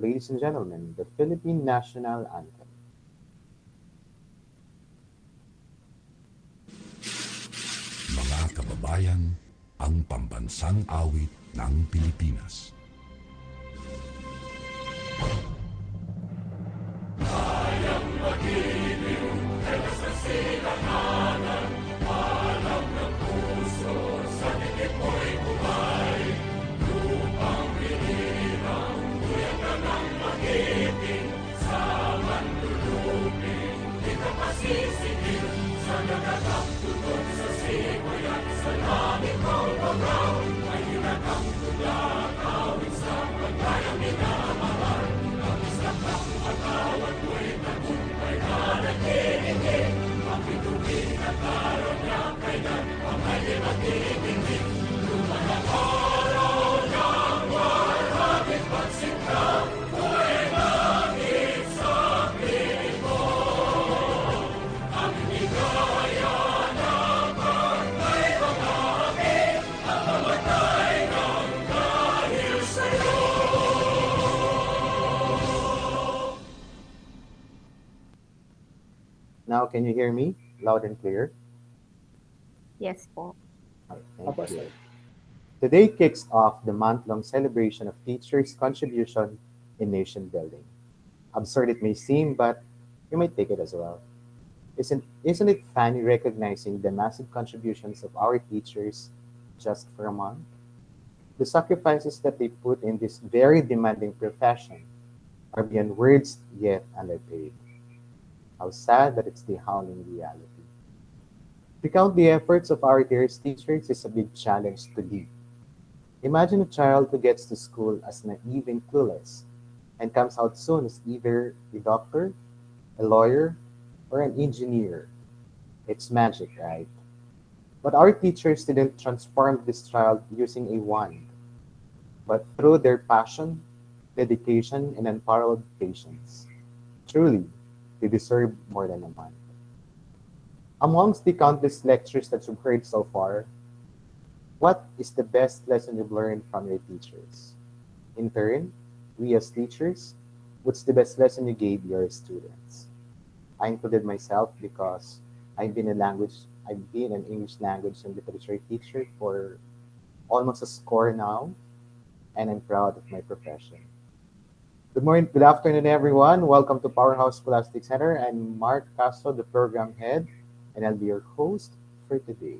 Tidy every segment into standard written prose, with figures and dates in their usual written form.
ladies and gentlemen, the Philippine National Anthem. Mga kababayan, ang pambansang awit ng Pilipinas. Now, can you hear me loud and clear? Yes po. All right, Opo, thank you. sir. Today kicks off the month-long celebration of teachers' contribution in nation building. Absurd it may seem, but you might take it as well. Isn't it funny recognizing the massive contributions of our teachers just for a month? The sacrifices that they put in this very demanding profession are beyond words yet underpaid. How sad that it's the howling reality. To count the efforts of our dearest teachers is a big challenge to lead. Imagine a child who gets to school as naive and clueless and comes out soon as either a doctor, a lawyer, or an engineer. It's magic, right? But our teachers didn't transform this child using a wand, but through their passion, dedication, and unparalleled patience. Truly, they deserve more than a month. Amongst the countless lectures that you've heard so far, what is the best lesson you've learned from your teachers? In turn, we as teachers, what's the best lesson you gave your students? I included myself because I've been an English language and literature teacher for almost a score now, and I'm proud of my profession. Good morning, good afternoon, everyone. Welcome to Powerhouse Scholastic Center. I'm Mark Castro, the program head, and I'll be your host for today.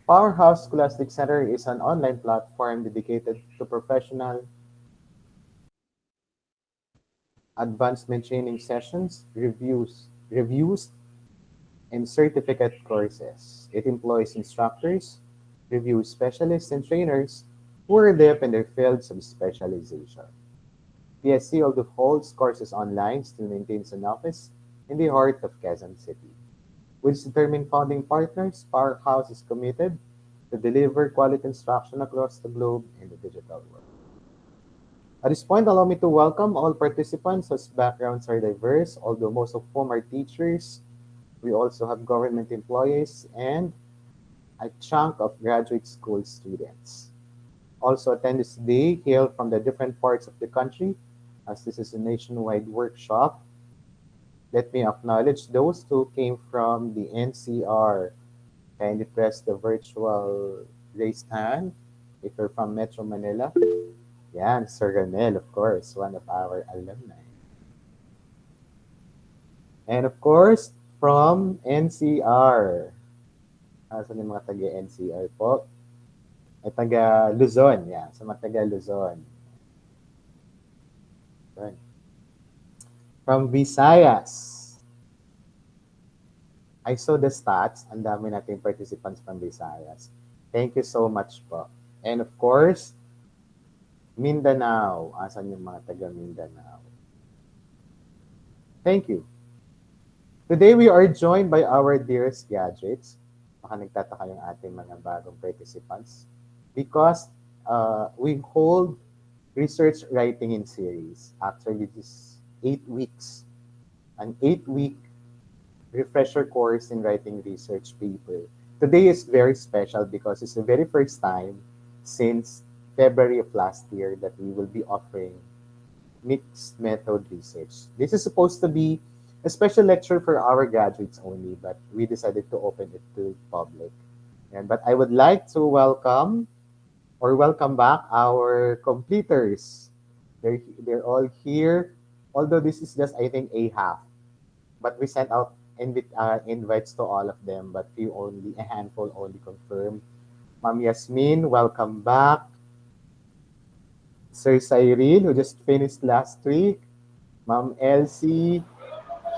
Powerhouse Scholastic Center is an online platform dedicated to professional advancement training sessions, reviews, and certificate courses. It employs instructors, review specialists, and trainers who are adept in their fields of specialization. PSC, although holds courses online, still maintains an office in the heart of Quezon City. With its determined founding partners, Powerhouse is committed to deliver quality instruction across the globe in the digital world. At this point, allow me to welcome all participants whose backgrounds are diverse, although most of whom are teachers. We also have government employees and a chunk of graduate school students. Also attend this day hail from the different parts of the country, as this is a nationwide workshop. Let me acknowledge those who came from the NCR. Kindly press the virtual raised hand if you're from Metro Manila. Yan, Sir Ranel, of course, one of our alumni. And of course, from NCR. Asan yung mga taga-NCR po? Ay, taga Luzon, yan. Sa mga taga Luzon. Right. From Visayas. I saw the stats. Ang dami nating participants from Visayas. Thank you so much po. And of course, Mindanao. Asan yung mga taga Mindanao? Thank you. Today we are joined by our dearest graduates. Baka nagtataka yung ating mga bagong participants. Because we hold research writing in series. Actually, this 8 weeks. An 8-week refresher course in writing research paper. Today is very special because it's the very first time since February of last year that we will be offering mixed method research. This is supposed to be a special lecture for our graduates only, but we decided to open it to public. And but I would like to welcome back our completers. They're all here. Although this is just I think a half, but we sent out invites to all of them, but a handful only confirmed. Ma'am Yasmin, welcome back. Sir Cyril, who just finished last week. Ma'am Elsie.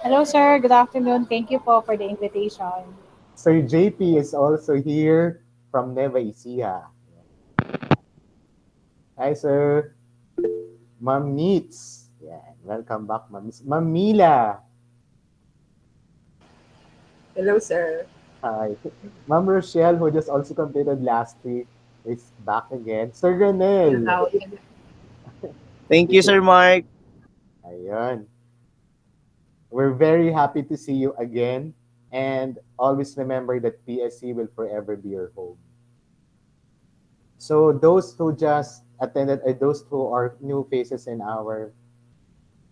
Hello, sir. Good afternoon. Thank you po for the invitation. Sir JP is also here from Nueva Ecija. Hi, sir. Ma'am Neats. Yeah, welcome back, Ma'am Mila. Hello, sir. Hi. Ma'am Rochelle, who just also completed last week, is back again. Sir Ranel. How Thank you, Sir Mark. Ayun. We're very happy to see you again. And always remember that PSC will forever be your home. So those who just attended, those who are new faces in our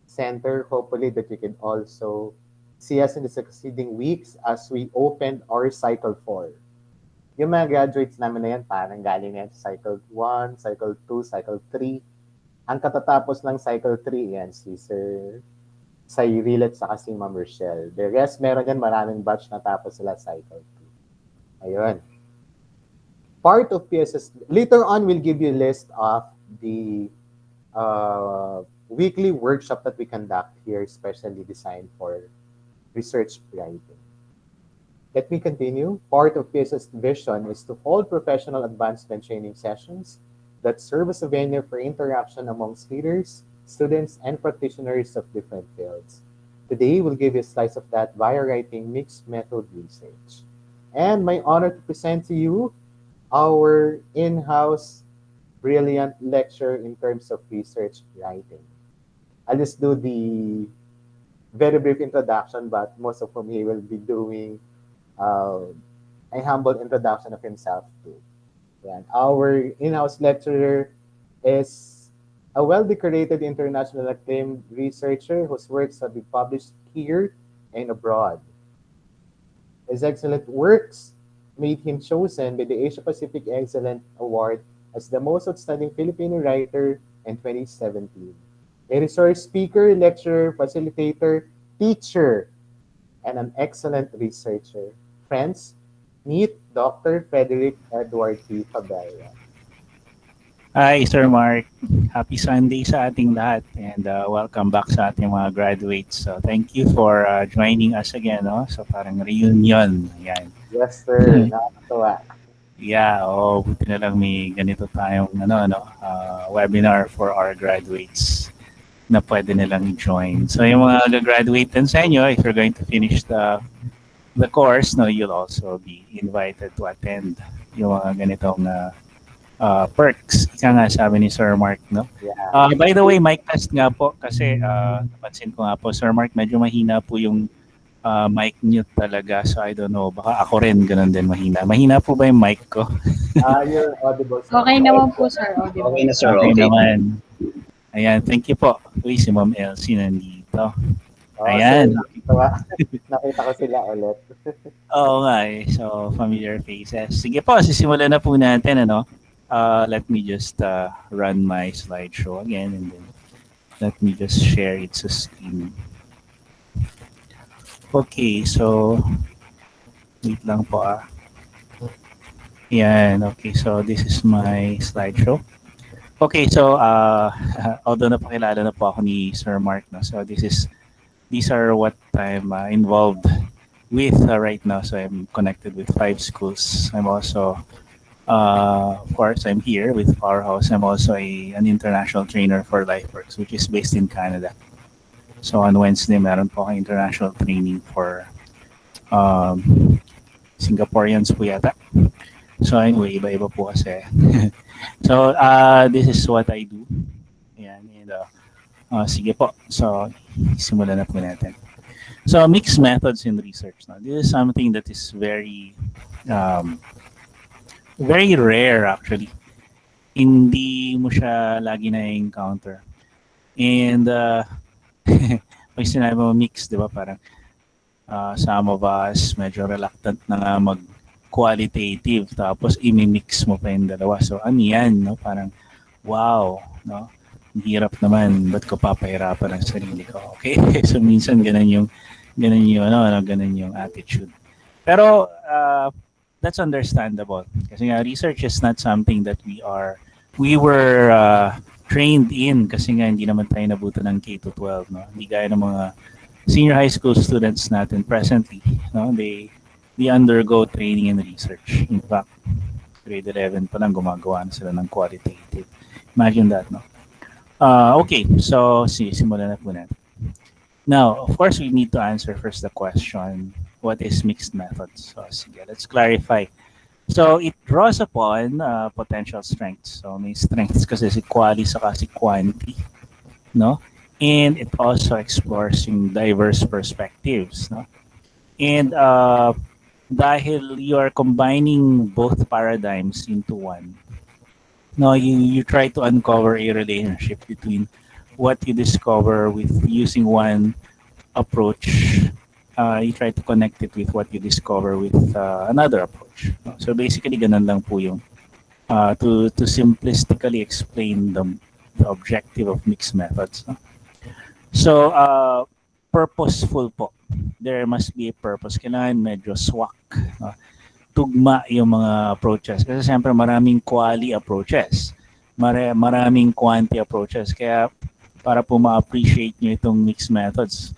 center, hopefully that you can also see us in the succeeding weeks as we open our Cycle 4. Yung mga graduates namin na yan, parang galing yan sa Cycle 1, Cycle 2, Cycle 3. Ang katatapos ng Cycle 3, yan, si Sir Cyril at saka si Ma'am Rochelle. The rest, meron yan maraming batch na tapos sila Cycle 2. Ayun. Part of PSS, later on, we'll give you a list of the weekly workshop that we conduct here, specially designed for research writing. Let me continue. Part of PSS vision is to hold professional advancement training sessions that serve as a venue for interaction amongst leaders, students, and practitioners of different fields. Today, we'll give you a slice of that via writing mixed method research. And my honor to present to you our in-house brilliant lecture in terms of research writing. I'll just do the very brief introduction, but most of whom he will be doing a humble introduction of himself too. Yan. Our in-house lecturer is a well-decorated international acclaimed researcher whose works have been published here and abroad. His excellent works made him chosen by the Asia Pacific Excellent Award as the most outstanding Filipino writer in 2017. A resource speaker, lecturer, facilitator, teacher, and an excellent researcher. Friends, meet Dr. Frederick Edward P. Fabella. Hi, Sir Mark. Happy Sunday sa ating lahat and welcome back sa ating mga graduates. So thank you for joining us again, no? So parang reunion. Ayan. Yes, sir. Nakakatuwa. Yeah, buti na lang may ganito tayong webinar for our graduates na pwede nilang join. So yung mga graduate din sa inyo, if you're going to finish the course, no, you'll also be invited to attend yung mga ganitong perks. Ika nga sabi ni Sir Mark, no? Yeah. By the way, mic test nga po kasi napansin ko nga po, Sir Mark, medyo mahina po yung mic mute talaga. So I don't know, baka ako rin ganun din mahina. Mahina po ba yung mic ko? You're audible, sir. Okay naman po, sir. Audible. Okay na, sir. Okay Okay. naman. Ayan, thank you po. Uy, si Ma'am Elsie nandito. Ayan. Sir, nakakatuwa. Nakita ko sila ulit. Oo nga eh. So, familiar faces. Sige po, sisimulan na po natin, ano? Let me just run my slideshow again and then let me just share it sa screen. Okay, so wait lang po Yan, okay, so this is my slideshow. Okay, so although napakilala na po ako ni Sir Mark, no? So these are what I'm involved with right now. So I'm connected with 5 schools. I'm also of course, I'm here with Powerhouse. I'm also an international trainer for LifeWorks, which is based in Canada. So on Wednesday, meron po akong international training for Singaporeans po yata. So anyway, iba-iba po kasi. So this is what I do. Ayan, and sige po. So simulan na po natin. So mixed methods in research. Now, this is something that is very very rare actually. hindi mo siya lagi na-encounter. And pag sinabi mo mix, di ba, parang some of us medyo reluctant na nga mag-qualitative tapos imi-mix mo pa yung dalawa. So ano yan, no? Parang wow, no? Ang hirap naman, ba't ko papahirapan ang sarili ko? Okay? So minsan ganun yung ganun yung attitude. Pero that's understandable kasi nga research is not something that we were trained in kasi nga hindi naman tayo nabuto ng K to 12, no? Hindi gaya ng mga senior high school students natin presently, no? They undergo training and research. In fact, grade 11 pa lang gumagawa na sila ng qualitative. Imagine that, no? Okay, so simulan na po natin. Now, of course, we need to answer first the question, what is mixed methods? So, sige, let's clarify. So, it draws upon potential strengths. So, may strengths kasi si quali saka si quanti, no? And it also explores yung diverse perspectives, no? And dahil you are combining both paradigms into one, no, you try to uncover a relationship between what you discover with using one approach. You try to connect it with what you discover with another approach. So basically, ganun lang po yung to simplistically explain the objective of mixed methods. No? So purposeful po. There must be a purpose. Kailangan medyo swak. No? Tugma yung mga approaches. Kasi siyempre maraming quali approaches. Maraming quanti approaches. Kaya para po ma-appreciate nyo itong mixed methods,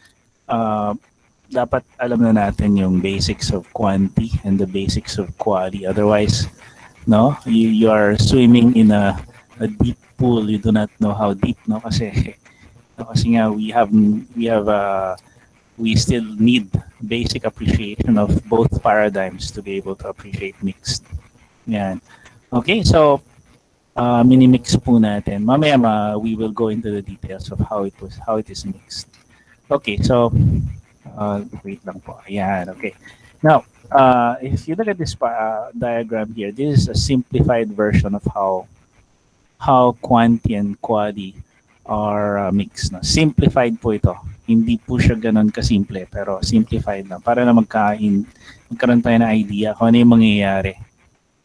dapat alam na natin yung basics of quanti and the basics of quali. Otherwise, no, you are swimming in a deep pool. You do not know how deep, no? Kasi nga we still need basic appreciation of both paradigms to be able to appreciate mixed. Yan. Okay, so mini-mix po natin. Mamaya we will go into the details of how it is mixed. Okay, so wait lang po. Ayan, okay. Now, if you look at this diagram here, this is a simplified version of how quanti and quali are mixed. No? Simplified po ito. Hindi po siya ganun kasimple, pero simplified na. Para na magkaroon tayo ng idea kung ano yung mangyayari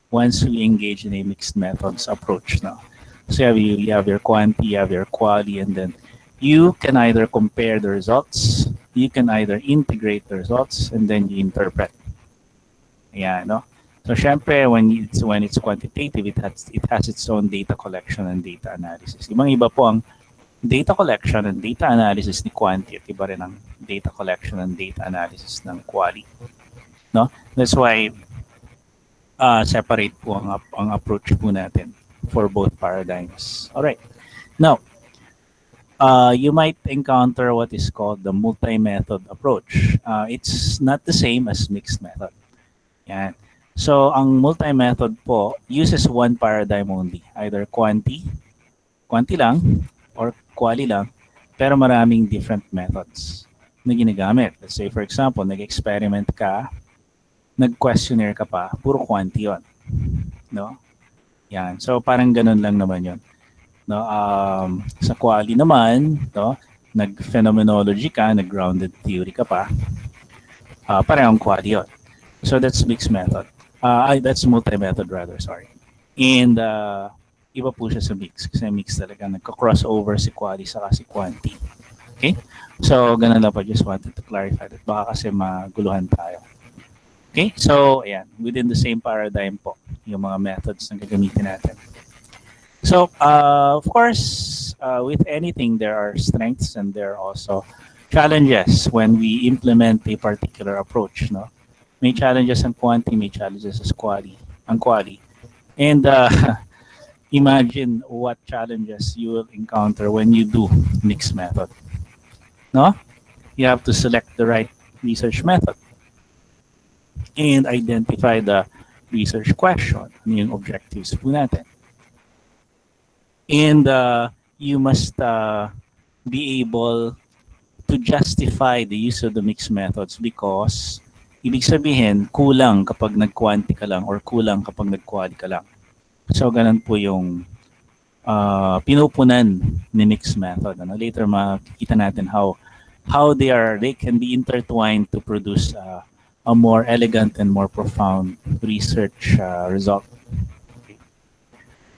once we engage in a mixed methods approach. No? So you have your quanti, you have your quali, and then you can either compare the results, you can either integrate the results, and then you interpret. Ayan, no? So syempre, when it's quantitative, it has its own data collection and data analysis. Iba po ang data collection and data analysis ni quanti at iba rin ang data collection and data analysis ng quali. No? That's why separate po ang approach po natin for both paradigms. All right. Now, you might encounter what is called the multi-method approach. It's not the same as mixed method. Yan. So, ang multi-method po uses one paradigm only, either quanti lang, or quali lang, pero maraming different methods na ginagamit. Let's say, for example, nag-experiment ka, nag-questionnaire ka pa, puro quanti yun. No? Yan. So, parang ganun lang naman yun. No? Sa quali naman, no? Nag-phenomenology ka, nag-grounded theory ka pa, parehong quali yun. So, that's mixed method. That's multi-method rather, sorry. And iba po siya sa mix. Kasi mix talaga. Nagka-crossover si quali saka si quanti. Okay? So, ganun lang po. Just wanted to clarify that. Baka kasi maguluhan tayo. Okay? So, ayan. Within the same paradigm po, yung mga methods na gagamitin natin. So, of course, with anything, there are strengths and there are also challenges when we implement a particular approach. No? May challenges ang quanti, may challenges as quali. And imagine what challenges you will encounter when you do mixed method. No? You have to select the right research method and identify the research question, ano yung objectives po natin. And you must be able to justify the use of the mixed methods because ibig sabihin, kulang kapag nag-quanti ka lang or kulang kapag nag-quali ka lang. So, ganun po yung pinupunan ni mixed method. Ano? Later makikita natin how they can be intertwined to produce a more elegant and more profound research result.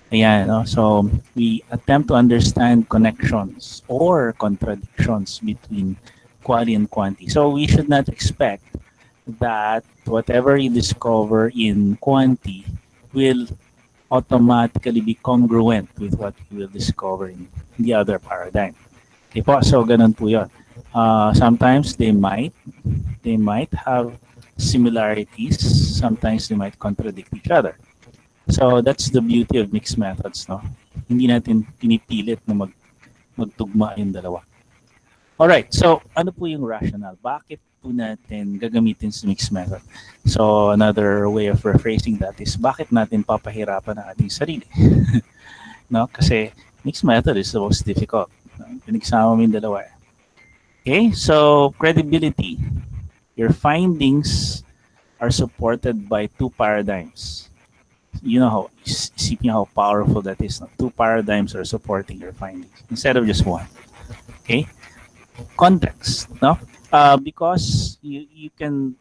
Ayan, no? So we attempt to understand connections or contradictions between quality and quantity. So we should not expect that whatever you discover in quantity will automatically be congruent with what you will discover in the other paradigm. Okay po, so ganun po yun. Sometimes they might have similarities, sometimes they might contradict each other. So that's the beauty of mixed methods, no? Hindi natin pinipilit na magtugma yung dalawa. Alright, so ano po yung rationale? Bakit po natin gagamitin sa mixed method? So another way of rephrasing that is bakit natin papahirapan ang ating sarili? No? Kasi mixed method is the most difficult. Pinagsama mo yung dalawa. Okay, so credibility. Your findings are supported by two paradigms. You know how, isipin how powerful that is. No? Two paradigms are supporting your findings instead of just one. Okay, context, no? Because you can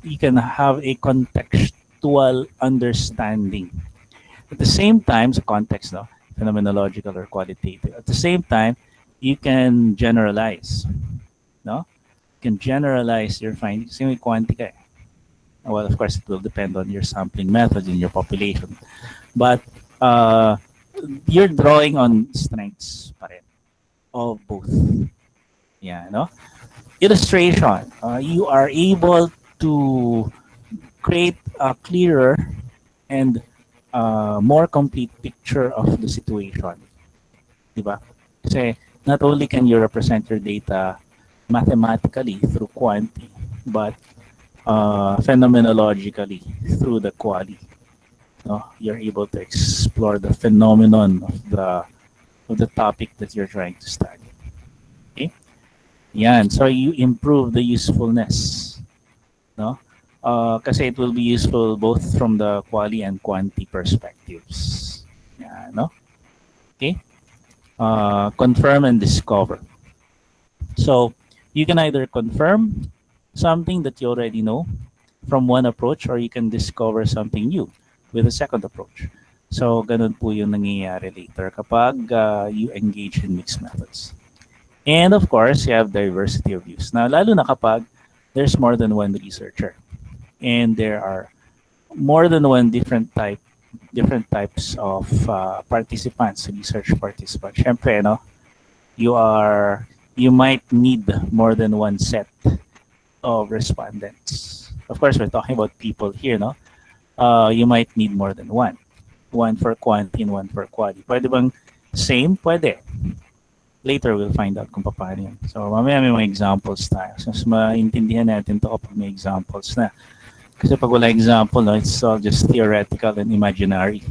you can have a contextual understanding. At the same time, so context, no, phenomenological or qualitative. At the same time, you can generalize, no? You can generalize your findings. Kasi may quanti ka eh. Well, of course, it will depend on your sampling method in your population. But you're drawing on strengths pa rin of both. Yeah, no? Illustration. You are able to create a clearer and more complete picture of the situation. Diba? Kasi not only can you represent your data mathematically through quantity, but phenomenologically through the quality. No? You're able to explore the phenomenon of the topic that you're trying to study. Okay? Yan. So you improve the usefulness. No? Kasi it will be useful both from the quality and quantity perspectives. Yan, no? Okay? Confirm and discover. So you can either confirm something that you already know from one approach, or you can discover something new with a second approach. So, ganun po yung nangyayari later kapag you engage in mixed methods. And of course, you have diversity of views. Now, lalo na kapag there's more than one researcher and there are more than one different types of participants, research participants. Syempre, no, you might need more than one set of respondents. Of course, we're talking about people here, no? You might need more than one. One for quantity and one for quality. Pwede bang same? Pwede. Later, we'll find out kung paano yun. So, mamaya may mga examples tayo. So, mas maintindihan natin to kapag may examples na. Kasi pag wala example, no, it's all just theoretical and imaginary.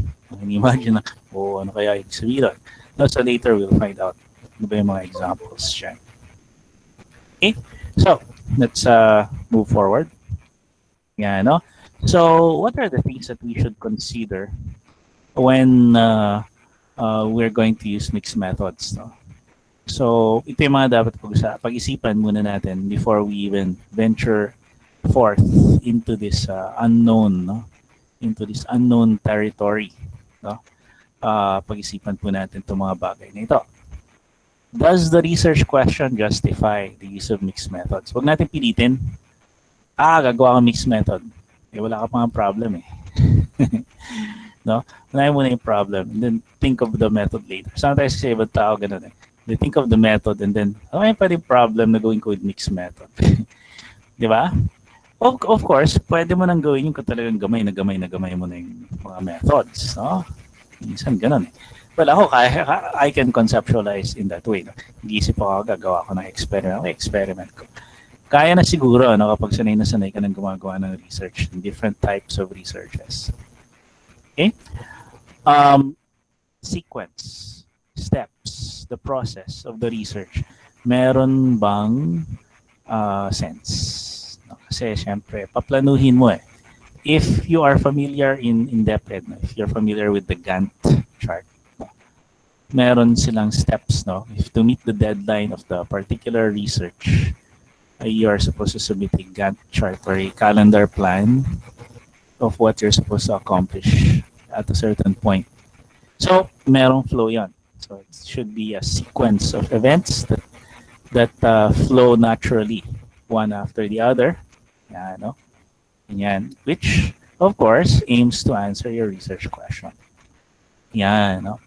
Imagine na, ano kaya yung sabihin. No, so later, we'll find out ano ba yung mga examples dyan. Okay? So, let's move forward. Yeah, no? So, what are the things that we should consider when we're going to use mixed methods? No? So, ito yung mga dapat pag-isipan muna natin before we even venture forth into this unknown, no? Into this unknown territory. No? Pag-isipan po natin itong mga bagay na ito. Does the research question justify the use of mixed methods? Huwag natin pilitin. Gagawa ka mixed method. Wala ka pang problem eh. No? Unahin muna yung problem and then think of the method later. Sometimes kasi ibang tao ganun eh. They think of the method and then, may pwedeng problem na gawin ko with mixed method. Di ba? Of course, pwede mo nang gawin yung talagang gamay na gamay mo na yung mga methods. No? Minsan ganun eh. Well, ako, I can conceptualize in that way. No? Nag-iisip ako, gagawa ko ng experiment ko. Kaya na siguro kapag sanay ka ng gumagawa ng research, different types of researches. Okay? Sequence, steps, the process of the research. Meron bang sense? No? Kasi syempre, paplanuhin mo eh. If you are familiar in DepEd, if you're familiar with the Gantt chart, meron silang steps, no? If to meet the deadline of the particular research, you are supposed to submit a Gantt chart or a calendar plan of what you're supposed to accomplish at a certain point. So, merong flow yon. So, it should be a sequence of events that flow naturally, one after the other. Yan, no? Yan, which, of course, aims to answer your research question. Yan, no?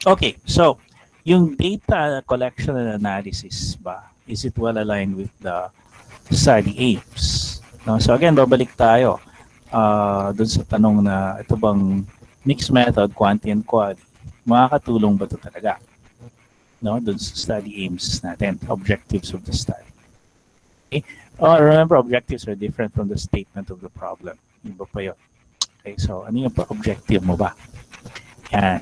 Okay, so, yung data collection and analysis ba, is it well aligned with the study aims? No? So again, babalik tayo dun sa tanong na ito bang mixed method, quantity and quality, makakatulong ba ito talaga? No, dun sa study aims natin, objectives of the study. Okay? Remember, objectives are different from the statement of the problem. Iba pa yun. Okay, so ano yung objective mo ba? Yan.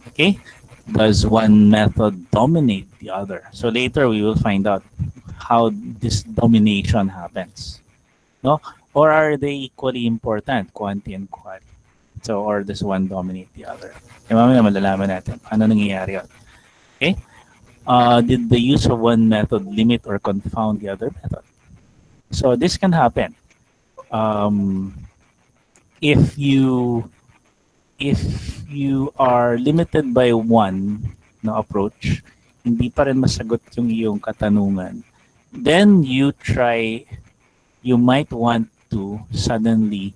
Okay? Does one method dominate the other? So later we will find out how this domination happens. No? Or are they equally important, quantity and quality? So, or does one dominate the other? E mamaya malalaman natin ano nangyayari yun. Okay? Did the use of one method limit or confound the other method? So this can happen. If you are limited by one na approach, hindi pa rin masagot yung iyong katanungan, then you might want to suddenly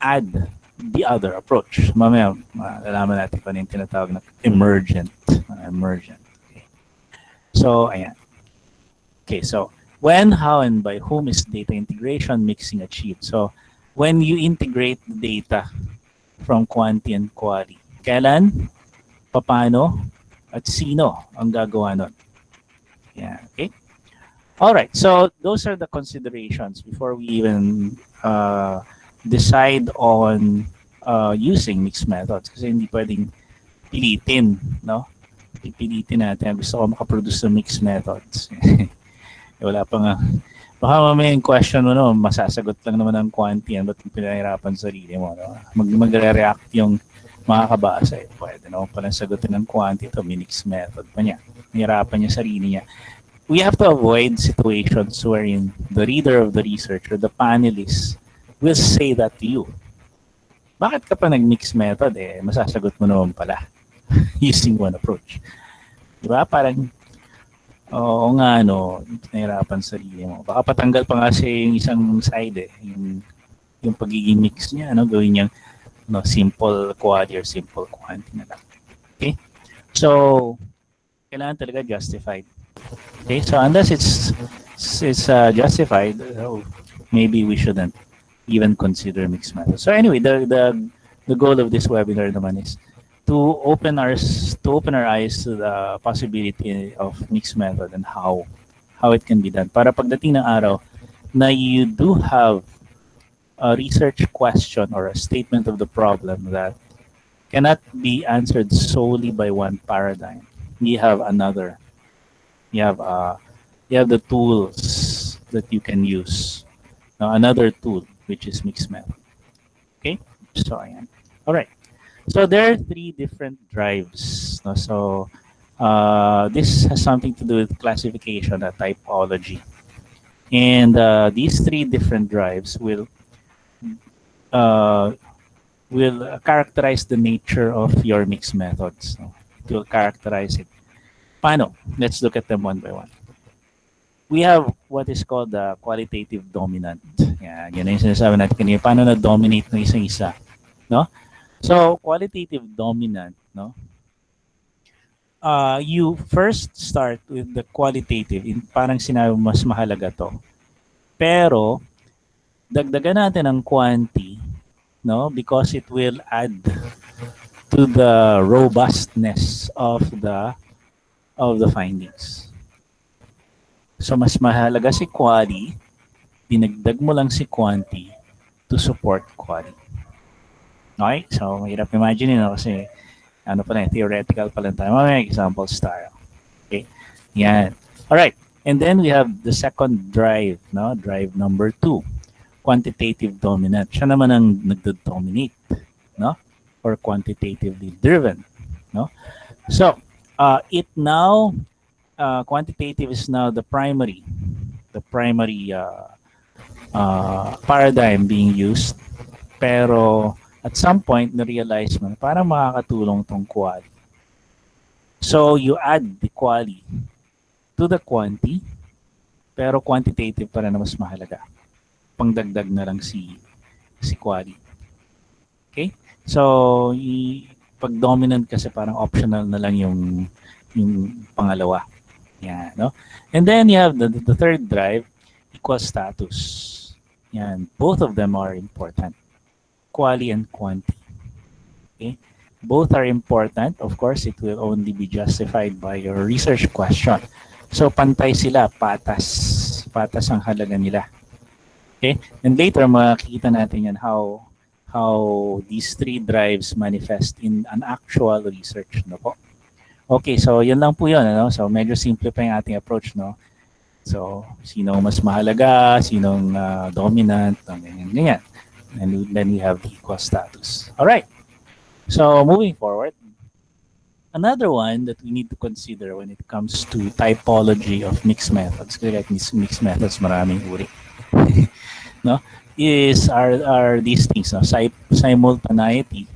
add the other approach. Mamaya, malalaman natin kung ano yung tinatawag na emergent. Okay. So, ayan. Okay, so, when, how, and by whom is data integration mixing achieved? So, when you integrate the data from quantity and quality, kailan, paano, at sino ang gagawa nun? Yeah, okay? All right, so those are the considerations before we even decide on using mixed methods. Kasi hindi pwedeng pilitin, no? Pipilitin natin. Gusto ko makaproduce ng mixed methods. Wala pa nga. Baka mamaya yung question mo, no, masasagot lang naman ng quantity yan, ba't pinahirapan sarili mo, no? Magre-react yung makakabasa. Pwede naman palang sagutin ng quantity ito, mixed method pa niya. Nahirapan niya sarili niya. We have to avoid situations wherein the reader of the research or the panelists will say that to you. Bakit ka pa nag-mixed method? Masasagot mo naman pala using one approach. Diba? Parang, oo nga, no, nahirapan sarili mo. Baka patanggal pa nga siya yung isang side, yung pagiging mix niya, no, gawin niyang no, simple quality or simple quantity na lang. Okay? So, kailangan talaga justified. Okay, so unless it's justified, maybe we shouldn't even consider mixed methods. So anyway, the goal of this webinar naman is to open our eyes to the possibility of mixed method and how it can be done. Para pagdating ng araw na you do have a research question or a statement of the problem that cannot be answered solely by one paradigm. You have another. You have the tools that you can use. Now, another tool, which is mixed method. Okay? So, ayan. All right. So, there are three different drives. No? So, this has something to do with classification, typology. And these three different drives will characterize the nature of your mixed methods. No? It will characterize it. Paano? Let's look at them one by one. We have what is called the qualitative dominant. Yan, yun yung sinasabi natin kanina. Paano na-dominate ng isang isa? No? So, qualitative dominant, no? You first start with the qualitative. Parang sinabi mas mahalaga to. Pero, dagdagan natin ang quantity, no? Because it will add to the robustness of the findings. So, mas mahalaga si quality, dinagdag mo lang si quantity to support quality. Okay? So, mahirap imagine yun, kasi ano pa lang, theoretical pa lang tayo. May examples tayo. Okay? Yan. Alright. And then we have the second drive, no? Drive number 2, quantitative dominant. Siya naman ang nagdo-dominate, no? Or quantitatively driven, no? So, it now quantitative is now the primary paradigm being used. Pero at some point, na-realize mo na parang makakatulong tong quali. So, you add the quali to the quanti, pero quantitative pa rin na mas mahalaga. Pangdagdag na lang si quali. Okay? So, pag dominant kasi parang optional na lang yung pangalawa. Yan, no? And then you have the third drive, equal status. Yan, both of them are important. Quali and quanti. Okay? Both are important. Of course, it will only be justified by your research question. So, pantay sila, patas. Patas ang halaga nila. Okay? And later, makikita natin yan how these three drives manifest in an actual research. No po? Okay, so yun lang po yun. Ano? So, medyo simple pa yung ating approach. No? So, sino mas mahalaga, sinong dominant, ganyan. And then we have the equal status. All right. So, moving forward, another one that we need to consider when it comes to typology of mixed methods, kasi like mixed methods, maraming uri, no, are these things, no? Simultaneity.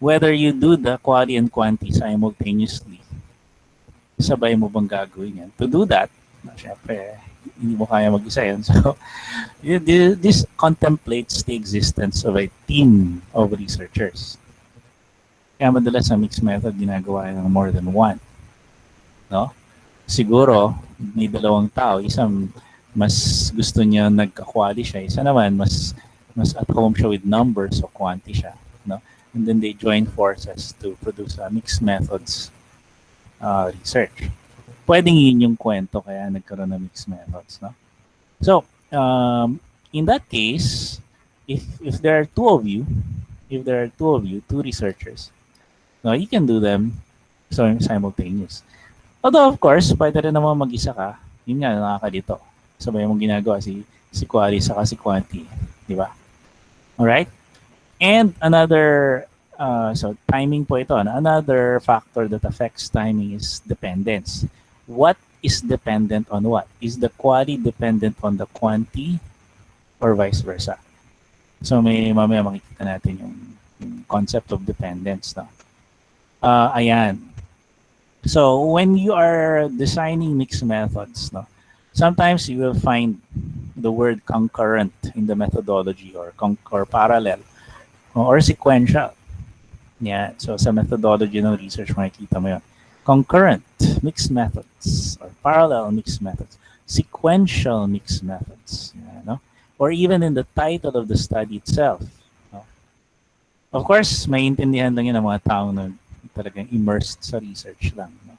Whether you do the quali and quanti simultaneously, sabay mo bang gagawin yan? To do that, syempre, hindi mo kaya mag-isa yan. So, this contemplates the existence of a team of researchers. Kaya madalas sa mixed method, ginagawa ng more than one. No? Siguro, may dalawang tao. Isang mas gusto niya nagka-quali siya. Isa naman, mas at home siya with numbers o quanti siya. No? And then they join forces to produce a mixed methods research. Pwedeng yun yung kwento kaya nagkaroon ng mixed methods. No? So, in that case, if there are two of you, two researchers, no, you can do them simultaneous. Although, of course, pwede rin naman mag-isa ka. Yun nga, nakakalito. Sabay mong ginagawa si quali saka si quanti. Di ba? Alright? And another, so timing po ito. Another factor that affects timing is dependence. What is dependent on what? Is the quali dependent on the quanti or vice versa? So mamaya makikita natin yung concept of dependence. No? Ayan. So when you are designing mixed methods, no, sometimes you will find the word concurrent in the methodology or parallel or sequential. Yeah. So sa methodology ng research, makikita mo yun. Concurrent mixed methods or parallel mixed methods, sequential mixed methods, you know? Or even in the title of the study itself. No? Of course, maintindihan lang yun ng mga taong na talagang immersed sa research lang. No?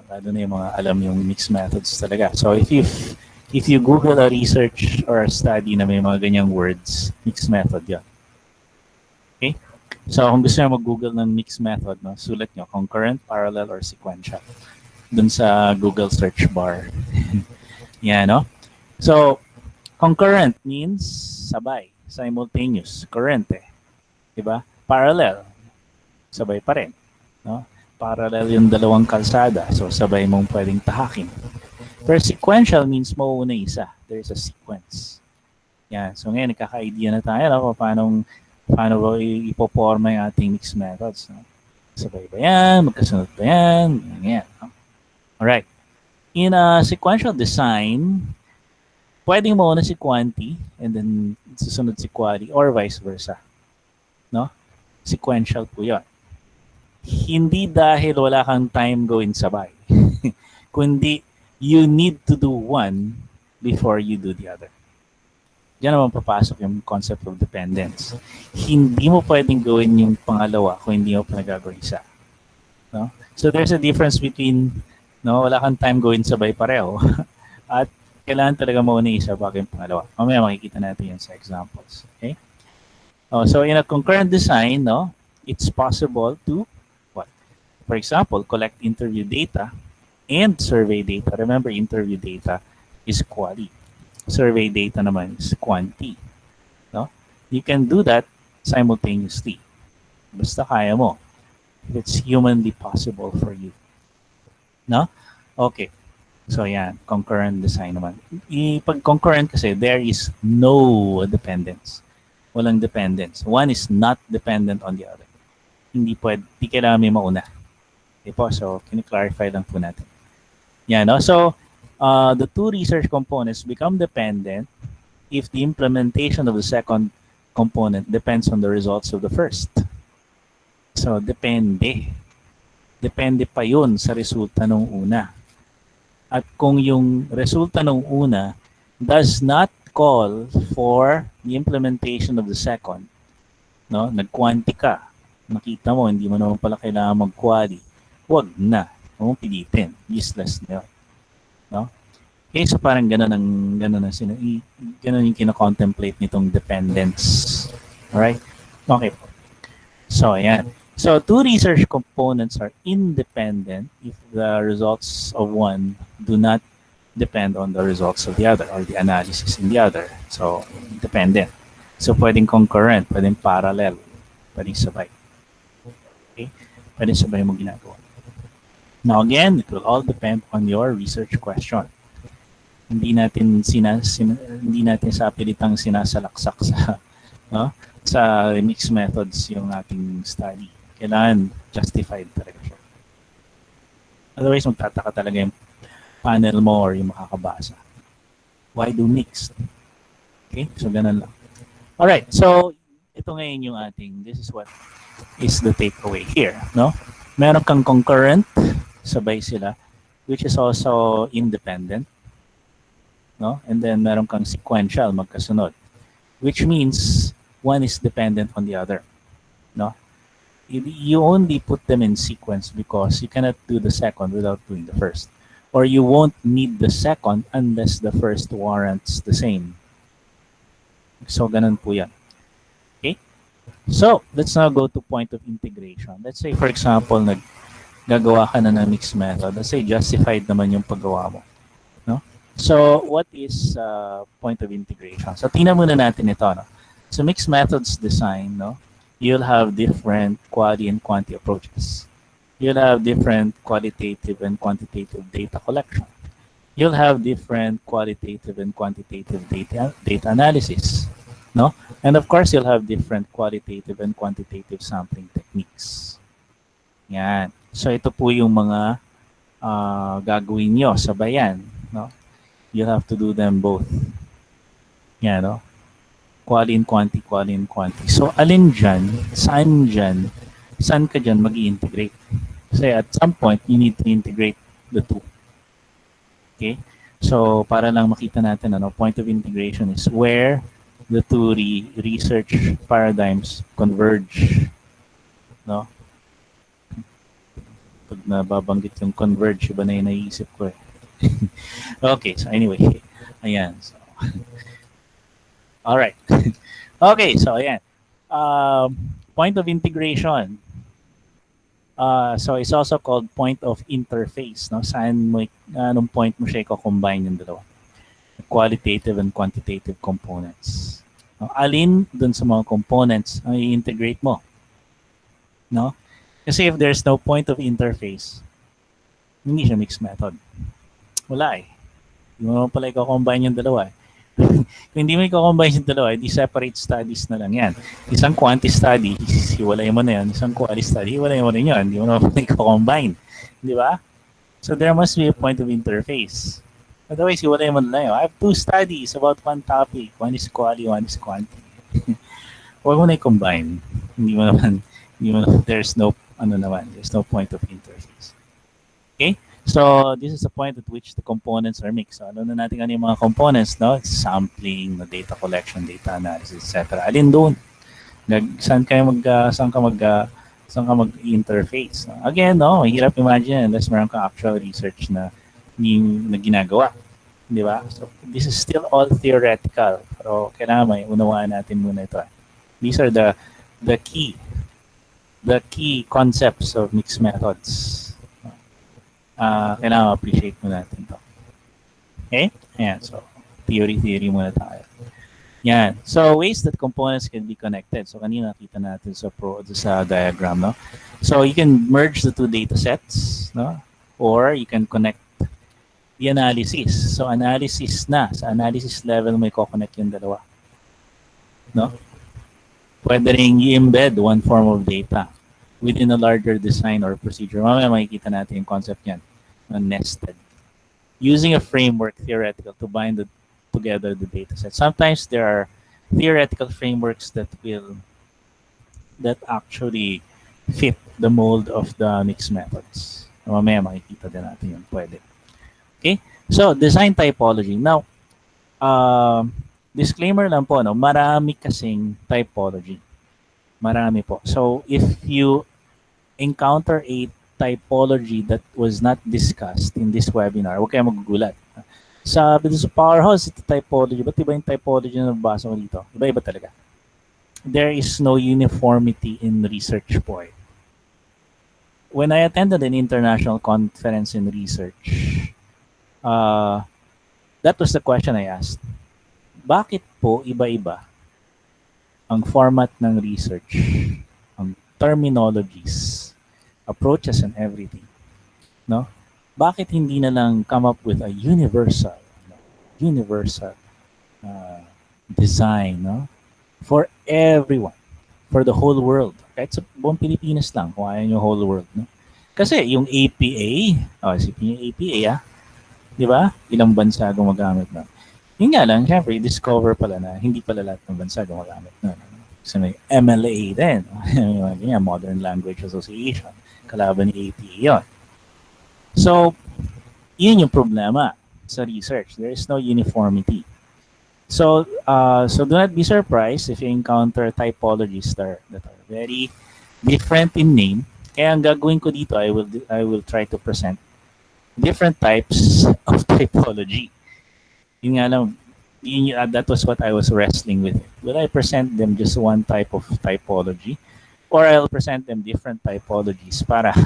Lalo na yung mga alam yung mixed methods talaga. So if you Google a research or a study na may mga ganyang words, mixed method yan. Okay? So kung gusto nyo mag-Google ng mixed method, no, sulat nyo concurrent, parallel, or sequential dun sa Google search bar. Yan, no? So concurrent means sabay, simultaneous, current eh. Diba? Parallel, sabay pa rin. No? Parallel yung dalawang kalsada, so sabay mong pwedeng tahakin. Pero sequential means mauuna isa. There's a sequence. Yan. So ngayon, nagkaka-idea na tayo no, paano ba ipoporma yung ating mixed methods. No? Sabay ba yan? Magkasunod ba yan? Ganyan. No? Alright. In a sequential design, pwedeng mauna si quanti and then susunod si quali or vice versa. No? Sequential po yun. Hindi dahil wala kang time gawin sabay. Kundi you need to do one before you do the other. Diyan naman papasok yung concept of dependence. Hindi mo pwedeng gawin yung pangalawa kung hindi mo pa nagagawin isa. No? So there's a difference between wala kang time gawin sabay pareho at kailangan talaga mauna isa bago yung pangalawa. Mamaya makikita natin yan sa examples. Okay? So in a concurrent design, no, it's possible to, for example, collect interview data and survey data. Remember, interview data is quali. Survey data naman is quanti. No? You can do that simultaneously. Basta kaya mo. if it's humanly possible for you. No? Okay. So yan, concurrent design naman. Pag concurrent kasi, there is no dependence. Walang dependence. One is not dependent on the other. Hindi pwede, di kailangan may mauna. Okay po, so kini-clarify lang po natin. Yan, no? So, the two research components become dependent if the implementation of the second component depends on the results of the first. So, depende. Depende pa yun sa resulta ng una. At kung yung resulta ng una does not call for the implementation of the second, no? Nag-quanti ka, nakita mo, hindi mo naman pala kailangan mag-quali, huwag na. Huwag mong pilitin. Useless na yun. No? Okay, so parang ganun yung kina-contemplate nitong dependence. Alright? Okay. So, ayan. So, two research components are independent if the results of one do not depend on the results of the other or the analysis in the other. So, dependent. So, pwedeng concurrent, pwedeng parallel, pwedeng sabay. Okay? Pwedeng sabay mo ginagawa. Now, again, it will all depend on your research question. Hindi natin sa pilitang sinasalaksak sa sa mixed methods yung ating study. Kailangan justified talaga siya. Otherwise, magtataka talaga yung panel mo or yung makakabasa. Why do mixed? Okay? So, ganun lang. Alright, so ito ngayon yung ating, this is what is the takeaway here. No? Meron kang concurrent, sabay sila, which is also independent. No? And then meron kang sequential, magkasunod, which means one is dependent on the other. No? You only put them in sequence because you cannot do the second without doing the first. Or you won't need the second unless the first warrants the same. So, ganun po yan. Okay? So, let's now go to point of integration. Let's say, for example, gagawa ka na ng mixed method. Let's say, justified naman yung paggawa mo. No? So, what is point of integration? So, tingnan muna natin ito. No? So, mixed methods design, no? You'll have different quality and quantity approaches. You'll have different qualitative and quantitative data collection. You'll have different qualitative and quantitative data analysis. No? And of course, you'll have different qualitative and quantitative sampling techniques. Yan. So, ito po yung mga gagawin nyo, sabayan. No? You'll have to do them both. Yan, no? Quali and quanti, quali and quanti. So, alin dyan, saan ka dyan mag-i-integrate? Kasi at some point, you need to integrate the two. Okay? So, para lang makita natin, point of integration is where the two research paradigms converge. No? Pag nababanggit yung converge, iba na yung naiisip ko eh. Okay, so anyway. Ayan. So, alright. Okay, so ayan. Point of integration. So it's also called point of interface. No? Saan mo, anong point mo siya i-combine yung dalawa? Qualitative and quantitative components. No? Alin dun sa mga components ang i-integrate mo? No? Kasi if there's no point of interface, hindi siya mixed method. Wala eh. Hindi mo naman pala i-combine yung dalawa eh. Kung hindi mo i-combine yung dalawa, di separate studies na lang yan. Isang quantity study, hiwalay mo na yan. Isang quality study, hiwalay mo rin yan. Hindi mo naman i-combine. Di ba? So there must be a point of interface. Otherwise, hiwalay mo na lang yun. I have two studies about one topic. One is quality, one is quantity. Huwag mo na i-combine. There's no point of interface. Okay? So, this is the point at which the components are mixed. So, alam na natin ano yung mga components, no? Sampling, data collection, data analysis, etc. Alin doon? Saan ka mag-interface? No? Again, no? Mahirap imagine unless meron kang actual research na ginagawa. Di ba? So, this is still all theoretical. Pero kailangan may unawaan natin muna ito. These are the key concepts of mixed methods. Kailangan appreciate mo natin to. Okay? Ayan. So, theory muna tayo. Yan. So, ways that components can be connected. So, kanina nakita natin sa diagram, no? So you can merge the two data sets, no? Or you can connect the analysis. So analysis na, sa analysis level may connect yung dalawa, no? Pwede rin i-embed one form of data within a larger design or procedure. Mamaya makikita natin yung concept yan, nested. Using a framework theoretical to bind together the data set. Sometimes there are theoretical frameworks that actually fit the mold of the mixed methods. Mamaya makikita din natin yun. Pwede. Okay? So, design typology. Now, disclaimer lang po, no? Marami kasing typology. Marami po. So, if you encounter a typology that was not discussed in this webinar, huwag kayong magugulat. Sabi sa powerhouse, ito typology. Ba't iba yung typology na nabasa mo dito? Iba-iba talaga. There is no uniformity in research po eh. When I attended an international conference in research, that was the question I asked. Bakit po iba-iba ang format ng research, ang terminologies, approaches and everything, no? Bakit hindi na lang come up with a universal design, no? For everyone, for the whole world. Kahit sa buong Pilipinas lang, kung ayaw nyo whole world, no? Kasi yung APA, isipin yung APA, di ba? Ilang bansa gumagamit na. Yun nga lang, syempre, discover pala na hindi pala lahat ng bansa gumagamit na. Kasi may MLA din, Modern Language Association, kalaban ni APA yun. So, yun yung problema sa research. There is no uniformity. So do not be surprised if you encounter typologies that are very different in name. Kaya ang gagawin ko dito, I will try to present different types of typology. Yun nga lang, that was what I was wrestling with. Will I present them just one type of typology, or I'll present them different typologies para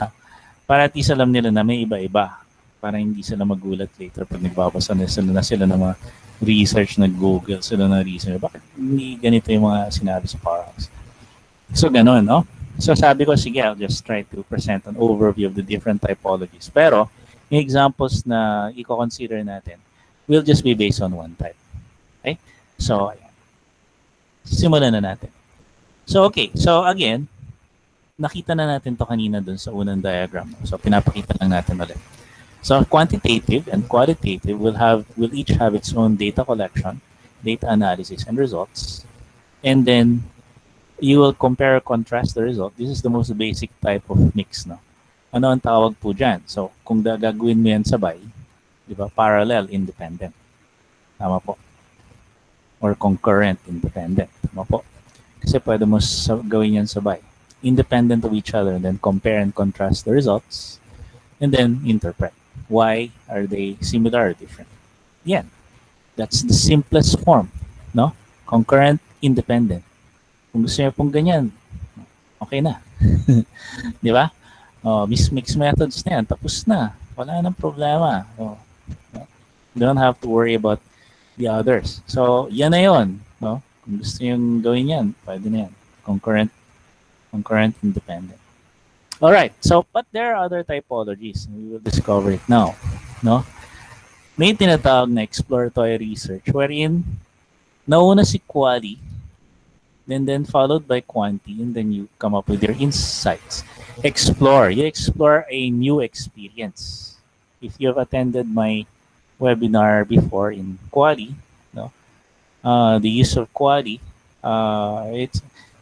at least alam nila na may iba-iba, para hindi sila magulat later pag nagbabasa na sila ng mga research, nag-Google sila na research. Bakit hindi ganito yung mga sinabi sa powerhouse? So, ganun, no? So, sabi ko, sige, I'll just try to present an overview of the different typologies. Pero, yung examples na i-consider natin will just be based on one type. Okay? So, ayan. Simulan na natin. So, okay. So, again, nakita na natin to kanina dun sa unang diagram. So, pinapakita lang natin ulit. So quantitative and qualitative will each have its own data collection, data analysis, and results. And then you will compare or contrast the result. This is the most basic type of mix, no? Ano ang tawag po dyan? So kung gagawin mo yan sabay, di ba? Parallel independent. Tama po. Or concurrent independent. Tama po. Kasi pwede mo gawin yan sabay. Independent of each other, and then compare and contrast the results, and then interpret. Why are they similar or different? Yeah, that's the simplest form, no? Concurrent, independent. Kung gusto niyo pong ganyan, okay na. Di ba? Mixed methods na yan, tapos na. Wala nang problema. You don't have to worry about the others. So, yan na yun, no? Kung gusto niyo gawin yan, pwede na yan. Concurrent, independent. All right. So, but there are other typologies. We will discover it now. No? May tinatawag na exploratory research wherein nauna si quali, then followed by quanti, and then you come up with your insights. Explore. You explore a new experience. If you have attended my webinar before in quali, no, the use of quali,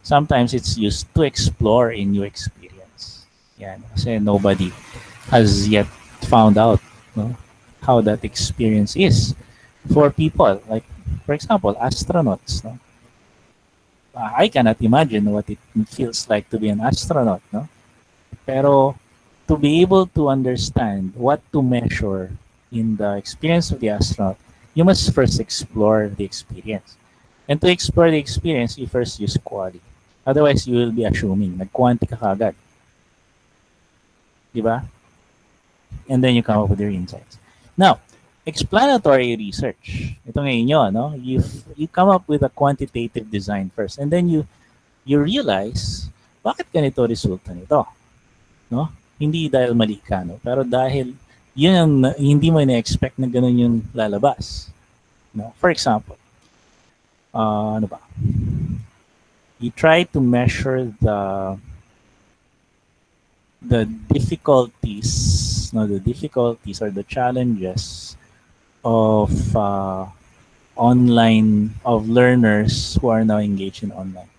sometimes it's used to explore a new experience. Yan, kasi nobody has yet found out, no, how that experience is for people. Like, for example, astronauts. No? I cannot imagine what it feels like to be an astronaut. No? Pero to be able to understand what to measure in the experience of the astronaut, you must first explore the experience. And to explore the experience, you first use quali. Otherwise, you will be assuming. Nag-quanti ka kagad. Diba? And then you come up with your insights. Now, explanatory research. Ito ngayon yun, no? You come up with a quantitative design first, and then you realize, bakit ganito resulta nito? no? Hindi dahil mali ka, no? Pero dahil yun ang hindi mo na-expect na ganun yung lalabas. No? For example, ano ba? You try to measure the difficulties, no, the difficulties or the challenges of online, of learners who are now engaged in online.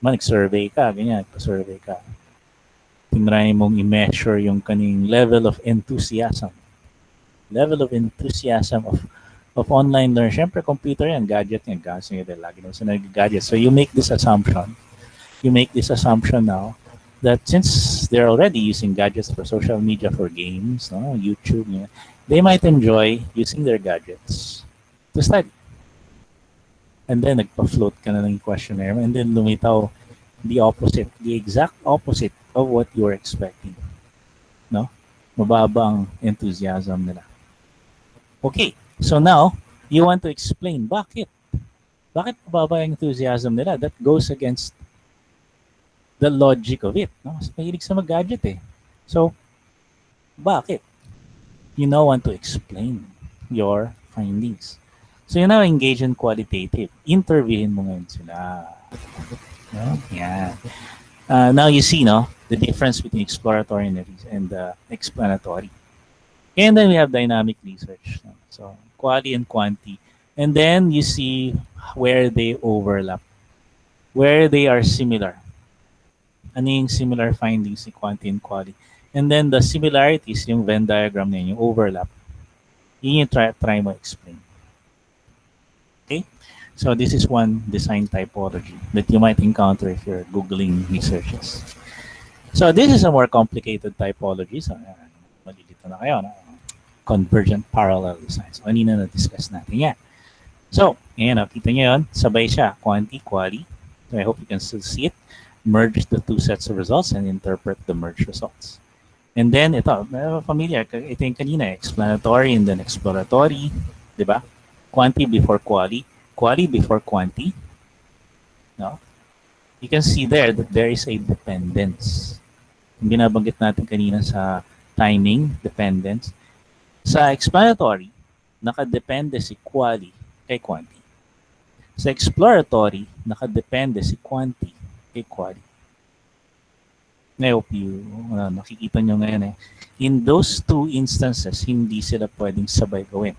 Nag-survey ka, ganyan, pa-survey ka. Tinry mong i-measure yung kaning level of enthusiasm. Level of enthusiasm of online learning. Siyempre, computer yan, gadget yan. Kasi lagi naman sa nag-gadget. So you make this assumption. You make this assumption now that since they're already using gadgets for social media, for games, no, YouTube, they might enjoy using their gadgets to study. And then nagpa-float ka na ng questionnaire and then lumitaw the opposite, the exact opposite of what you were expecting. No? Mababa ang enthusiasm nila. Okay, so now, you want to explain bakit. Bakit mababa ang enthusiasm nila? That goes against the logic of it. No? Kasi mahilig sa mag-gadget eh. So, bakit? You now want to explain your findings. So, you now engage in qualitative. Interviewin mo ngayon sila. No? Yeah. Now you see, no, the difference between exploratory and explanatory. And then we have dynamic research. No? So, quali and quanti. And then you see where they overlap. Where they are similar. Ano yung similar findings ni quanti and quali. And then the similarities, yung Venn diagram na yun, yung overlap. Yun yung try mo explain. Okay? So this is one design typology that you might encounter if you're Googling researches. So this is a more complicated typology. So malilito na kayo. No? Convergent parallel design. So kanina na-discuss natin yan. So, ayan, kita nyo yun. Sabay siya. Quanti, quali. So I hope you can still see it. Merge the two sets of results and interpret the merged results. And then, ito, familiar. Ito yung kanina, explanatory and then exploratory. Diba? Quanti before quali. Quali before quanti. No? You can see there that there is a dependence. Yung binabanggit natin kanina sa timing, dependence. Sa explanatory, nakadepende si quali kay quanti. Sa exploratory, nakadepende si quanti kay quali. I hope you nakikita nyo ngayon eh. In those two instances, hindi sila pwedeng sabay gawin.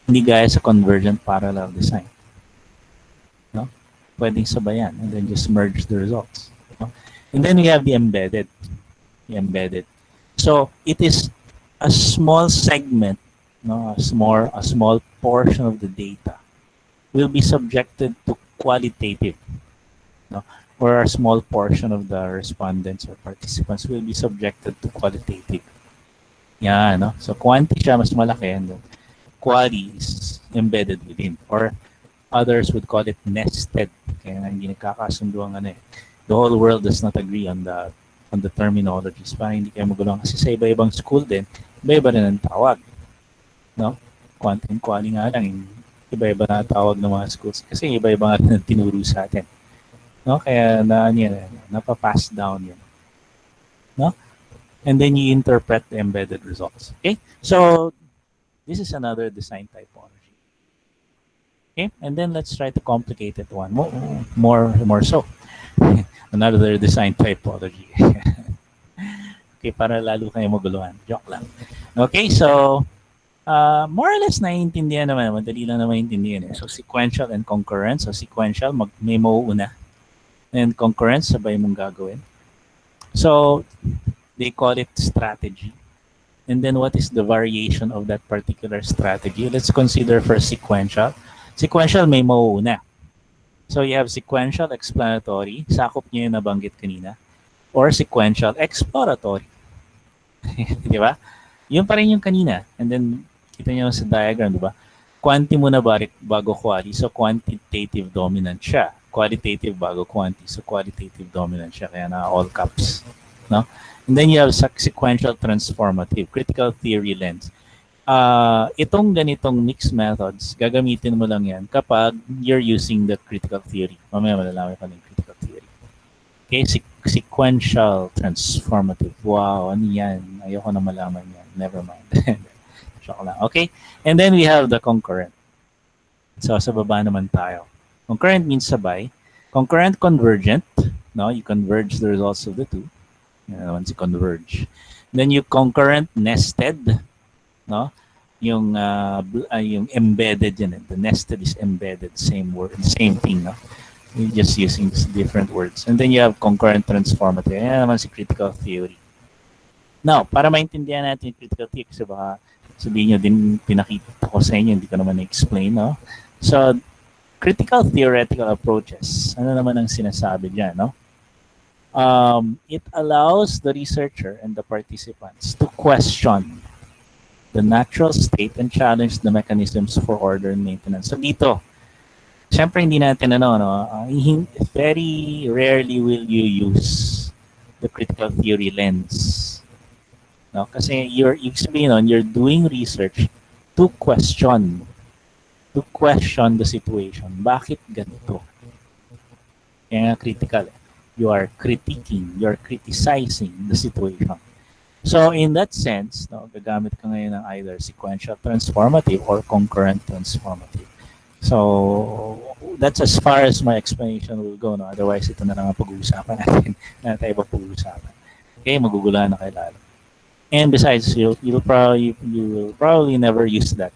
Hindi gaya sa convergent parallel design. No? Pwedeng sabayan and then just merge the results. No? And then we have the embedded. The embedded. So it is a small segment, no, a small portion of the data will be subjected to qualitative, no, or a small portion of the respondents or participants will be subjected to qualitative. Yeah, no. So quanti siya mas malaki and then quali is embedded within, or others would call it nested. Kaya hindi nagkakasundo ang ano eh. The whole world does not agree on the terminologies. Para hindi kayo magulong kasi sa iba-ibang school din, iba-iba rin ang tawag. No? Quanti and quali nga lang, iba-iba na tawag ng mga schools kasi iba-iba nga rin ang tinuro sa atin. No? Kaya napapass down yun. No? And then you interpret the embedded results. Okay? So, this is another design typology. Okay? And then let's try to complicate it one more so. Another design typology. Okay, para lalo kayo maguluhan. Joke lang. Okay, so more or less naiintindihan naman. Madali lang na maintindihan. So sequential and concurrent. So sequential, may mauuna. And concurrent, sabay mong gagawin. So they call it strategy. And then what is the variation of that particular strategy? Let's consider first sequential. Sequential, may mauuna. So you have sequential explanatory, sakop niyo yung nabanggit kanina, or sequential exploratory. Di ba? Yun pa rin yung kanina. And then, kita niyo sa diagram, di ba? Quanti muna bago quali, so quantitative dominant siya. Qualitative bago quanti, so qualitative dominant siya. Kaya na all caps. No? And then you have sequential transformative, critical theory lens. Itong ganitong mixed methods, gagamitin mo lang yan kapag you're using the critical theory. Mamaya malalaman pa ng critical theory. Okay, sequential transformative. Wow, ano yan? Ayoko na malaman yan. Never mind. Joke lang. Okay? And then we have the concurrent. So, sa baba naman tayo. Concurrent means sabay. Concurrent convergent. No, you converge the results of the two. Yan naman si converge. Then you concurrent nested. No? Yung embedded yan. The nested is embedded. Same word. Same thing. No? You're just using different words. And then you have concurrent transformative. Yan naman si critical theory. Now, para maintindihan natin yung critical theory, kasi baka sabihin nyo din pinakita ko sa inyo, hindi ko naman na-explain, no? So, critical theoretical approaches, ano naman ang sinasabi dyan, no? It allows the researcher and the participants to question the natural state and challenge the mechanisms for order and maintenance. So, dito, syempre hindi natin very rarely will you use the critical theory lens. No? Kasi you're doing research to question the situation. Bakit ganito? Kaya nga critical. You are critiquing, you're criticizing the situation. So in that sense, no, gagamit ka ngayon ng either sequential transformative or concurrent transformative. So that's as far as my explanation will go. No? Otherwise, ito na lang ang pag-uusapan natin. Na tayo pag-uusapan. Okay, maguguluhan na kayo lalo. And besides, you will probably never use that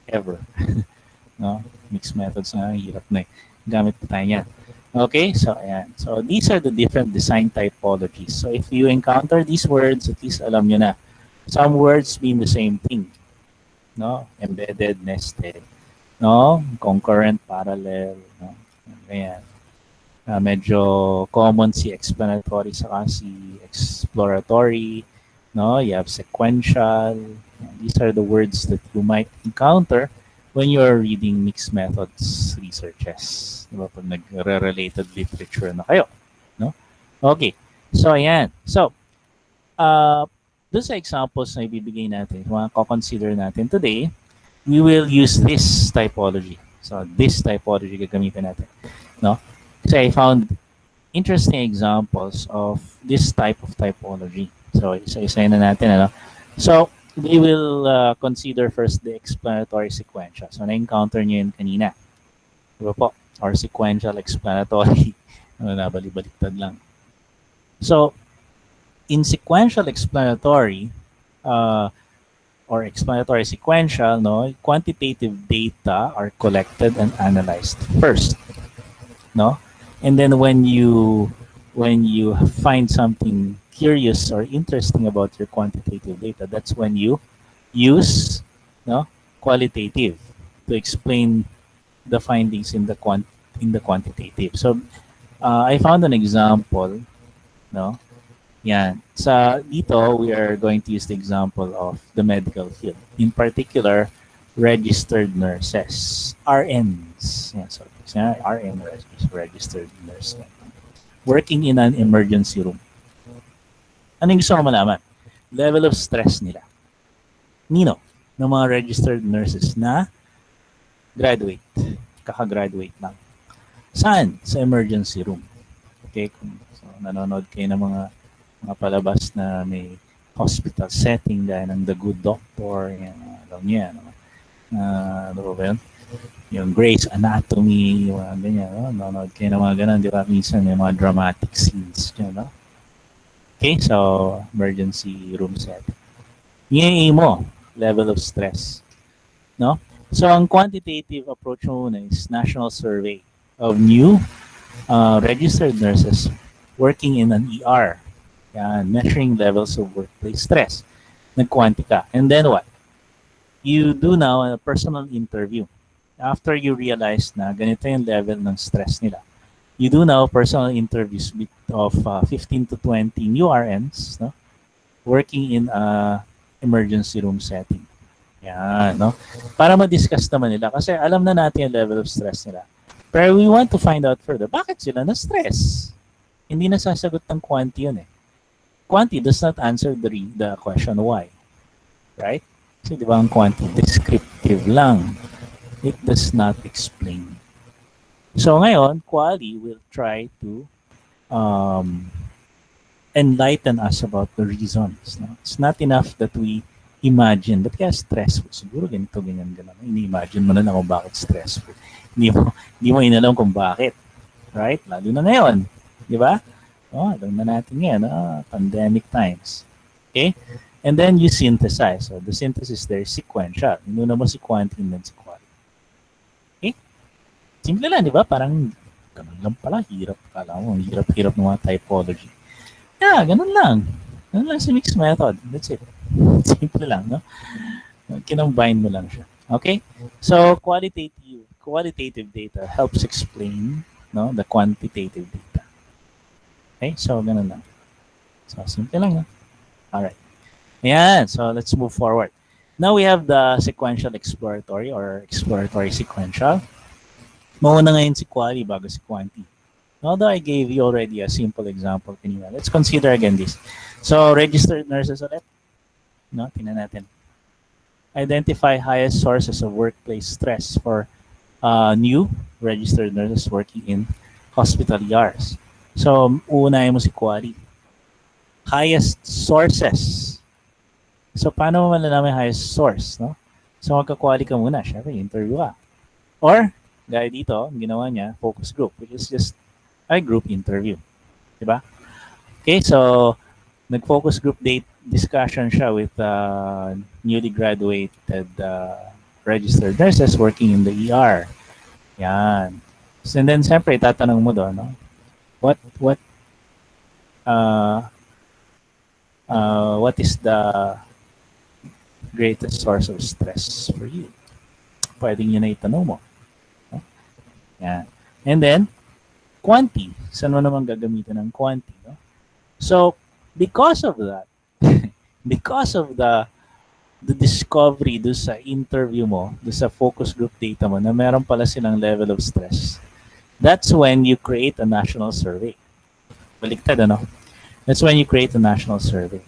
ever. No, mixed methods na hirap na. Gamit pa tayo yan. Okay, so ayan. So these are the different design typologies. So if you encounter these words, at least alam nyo na. Some words mean the same thing. No, embedded, nested. No, concurrent, parallel. No, ayan. Medyo common si explanatory saka si exploratory. No, you have sequential. These are the words that you might encounter when you are reading mixed methods researches. Diba? Pag nag-related literature na kayo. No? Okay. So, ayan. So, doon sa examples na ibibigay natin, mga ko-consider natin today, we will use this typology. So, this typology gagamitin natin. No? Kasi I found interesting examples of this type of typology. So, isa-isa na natin. Ano? So, we will consider first the explanatory sequential. So, na-encounter nyo yun kanina. Diba po? Or sequential explanatory. Nabalik-baliktad lang. So, in sequential explanatory, or explanatory sequential, no, quantitative data are collected and analyzed first. No? And then when you find something curious or interesting about your quantitative data, that's when you use qualitative to explain the findings in the quantitative. So I found an example, no? Yan. Sa dito, we are going to use the example of the medical field. In particular, registered nurses, RNs. Yan, so RN, registered nurse, working in an emergency room. Ano yung gusto ko malaman? Level of stress nila. Nino, ng mga registered nurses na graduate, kaka-graduate lang. Saan? Sa emergency room. Okay, so nanonood kayo ng mga palabas na may hospital setting dahil ng The Good Doctor, yan, alam niyo yan. Ano ba yun? Yung Grey's Anatomy, yung mga ganyan. No? Nanonood kayo ng mga ganun, di ba? Minsan may mga dramatic scenes dyan, no? Okay, so emergency room setting. Yung mo, level of stress. No? So ang quantitative approach mo muna is national survey of new registered nurses working in an ER. Yan, measuring levels of workplace stress. Nag-quanti ka. And then what? You do now a personal interview. After you realize na ganito yung level ng stress nila, you do now personal interviews of 15 to 20 new RNs, no, working in a emergency room setting. Yan, no? Para ma-discuss naman nila kasi alam na natin yung level of stress nila. Pero we want to find out further, bakit sila na-stress? Hindi na sasagot ng quanti yun eh. Quanti does not answer the question why. Right? Kasi di ba ang quanti, descriptive lang. It does not explain. So ngayon, Quali will try to enlighten us about the reasons. No? It's not enough that we imagine, ba't kaya stressful? Siguro ganito, ganyan, ganun. Ini-imagine mo na lang kung bakit stressful. Hindi mo inalam kung bakit. Right? Lalo na ngayon. Di ba? Oh, alam na natin yan. Pandemic times. Okay? And then you synthesize. So the synthesis there is sequential. Inuna mo si quantity and then si quality. Okay? Simple lang, di ba? Parang ganun lang pala. Hirap. Kala mo, hirap-hirap ng mga typology. Yeah, ganun lang. Ganun lang si mixed method. That's it. Simple lang, no? Kinombine mo lang siya. Okay? So, qualitative data helps explain, no, the quantitative data. Okay? So, ganun lang. So, simple lang, no? Alright. Ayan. So, let's move forward. Now, we have the sequential exploratory or exploratory sequential. Mauna ngayon si quali bago si quanti. Although I gave you already a simple example kanina. Let's consider again this. So, registered nurses ulit. No, tingnan natin. Identify highest sources of workplace stress for new registered nurses working in hospital ERs. So, uunahin mo si quali. Highest sources. So, paano mo malalaman yung highest source, no? So, magka-quali ka muna. Syempre, interview ka. Or, gaya dito, ang ginawa niya, focus group, which is just a group interview. Diba? Okay, so, nag-focus group date discussion siya with newly graduated registered nurses working in the ER. Yan. So, and then, siyempre, tatanong mo doon, no? What is the greatest source of stress for you? Pwedeng yun na itanong mo. No? Yan. And then, quanti. Saan mo naman gagamitin ng quanti? No? So, because of that, because of the discovery do sa interview mo, do sa focus group data mo, na meron pala silang level of stress, that's when you create a national survey. Baliktad, ano? That's when you create a national survey.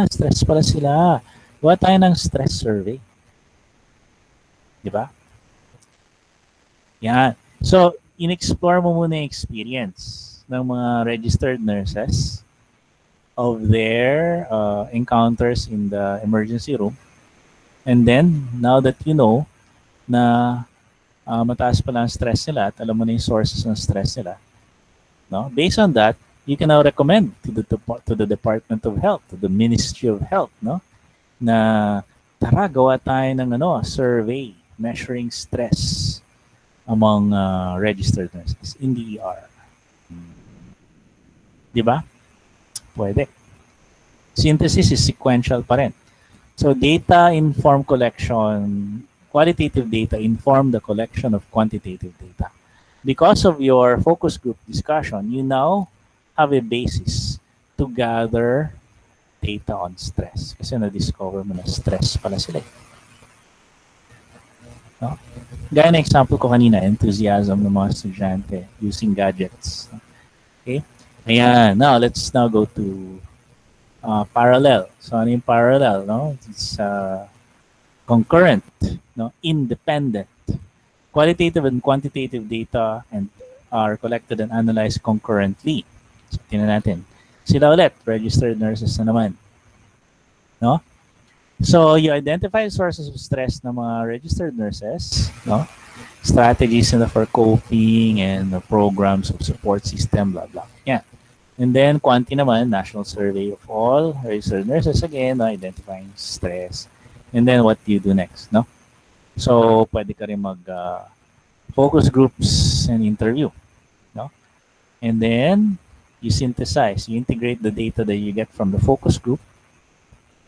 Stress pala sila. Gawa tayo ng stress survey. Diba? Yan. So, in-explore mo muna yung experience ng mga registered nurses of their encounters in the emergency room. And then, now that you know na mataas pala ang stress nila at alam mo na yung sources ng stress nila, no? Based on that, you can now recommend to the Department of Health, to the Ministry of Health, no? Na tara, gawa tayo ng survey measuring stress among registered nurses in the ER. Diba? Pwede. Synthesis is sequential pa rin. So data inform collection, qualitative data inform the collection of quantitative data. Because of your focus group discussion, you now have a basis to gather data on stress. Kasi na-discover mo na stress pala sila. No? Gaya na example ko kanina, enthusiasm ng mga estudyante using gadgets. Okay? Ayan. Now, let's now go to parallel. So, ano yung parallel? No? It's concurrent, no? Independent. Qualitative and quantitative data and are collected and analyzed concurrently. So, tingnan natin. Sila ulit, registered nurses na naman. No? So, you identify sources of stress ng mga registered nurses, no? Strategies nila for coping and the programs of support system, blah, blah. Yeah. And then, quanti naman, national survey of all registered nurses, again, no? Identifying stress. And then, what do you do next, no? So, pwede ka rin mag focus groups and interview, no? And then, you synthesize, you integrate the data that you get from the focus group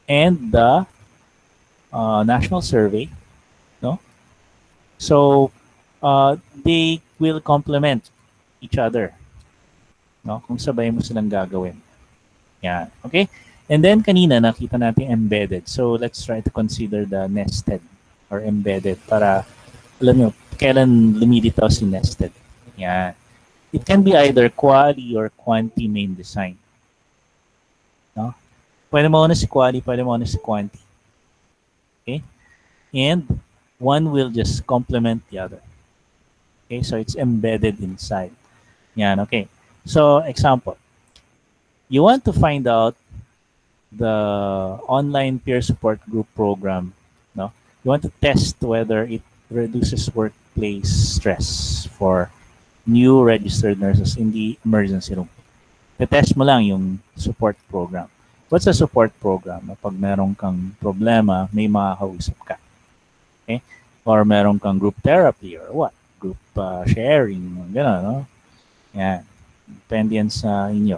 and the national survey, no? So, they will complement each other, no? Kung sabay mo silang gagawin. Yan, okay? And then, kanina, nakita natin embedded. So, let's try to consider the nested or embedded para, alam nyo, kailan lumilitaw si nested. Yan. It can be either quali or quanti main design. No? Pwede mo na si quali, pwede mo na si quanti. Okay? And one will just complement the other. Okay? So it's embedded inside. Yan, okay. So, example. You want to find out the online peer support group program, no? You want to test whether it reduces workplace stress for new registered nurses in the emergency room. Test mo lang yung support program. What's a support program? Pag meron kang problema, may makakausap ka. Okay? Or meron kang group therapy or what? Group sharing, gano'n, no? Yan. Depende yan sa inyo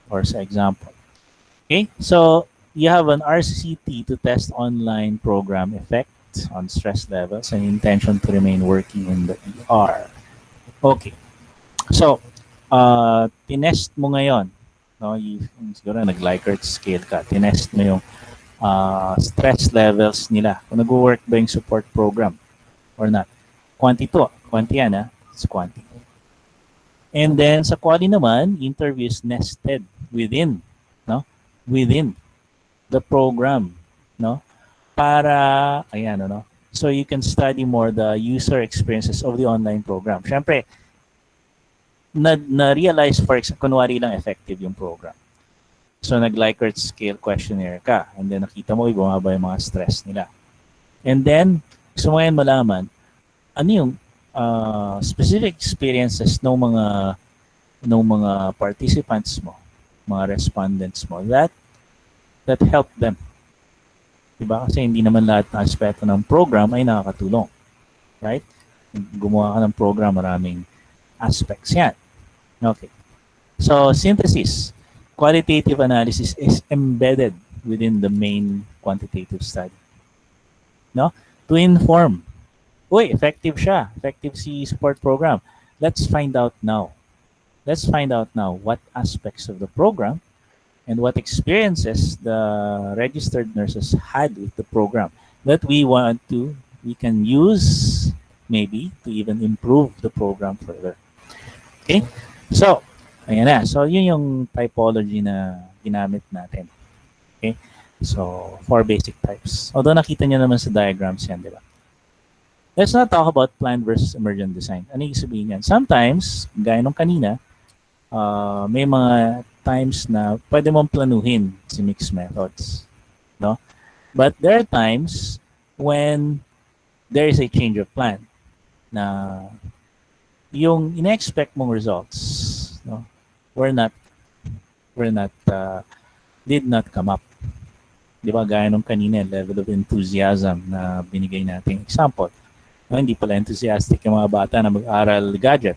or sa example. Okay? So, you have an RCT to test online program effect on stress levels and intention to remain working in the ER. Okay. So, tinest mo ngayon, no? Siguro nag-Likert scale ka. Tinest mo yung stress levels nila. Kung nag-work ba yung support program or not. Quanti to. Quanti yan, ha? It's quanti. And then, sa quali naman, interview is nested within, no? Within the program, no? Para, ayan, ano? So, you can study more the user experiences of the online program. Siyempre, na-realize, for example, kunwari lang effective yung program. So, nag-Likert scale questionnaire ka. And then, nakita mo, bumaba yung mga stress nila. And then, gusto mo yan malaman, ano yung specific experiences ng mga participants mo, mga respondents mo, that help them. Diba? Kasi hindi naman lahat ng aspeto ng program ay nakakatulong. Right? Gumawa ka ng program, maraming aspects yan. Okay. So, synthesis. Qualitative analysis is embedded within the main quantitative study. No? To inform. Uy, effective siya. Effective si support program. Let's find out now. Let's find out now what aspects of the program and what experiences the registered nurses had with the program that we can use maybe to even improve the program further. Okay? So, ayan na. So, yun yung typology na ginamit natin. Okay? So, 4 basic types. Although nakita nyo naman sa diagrams yan, di ba? Let's not talk about planned versus emergent design. Ano yung sabihin yan? Sometimes, gaya nung kanina, may mga times na pwede mong planuhin si mixed methods. No? But there are times when there is a change of plan na yung in-expect mong results, no, did not come up. Di ba? Gaya nung kanina, level of enthusiasm na binigay nating example. No, hindi pala enthusiastic yung mga bata na mag-aral gadget.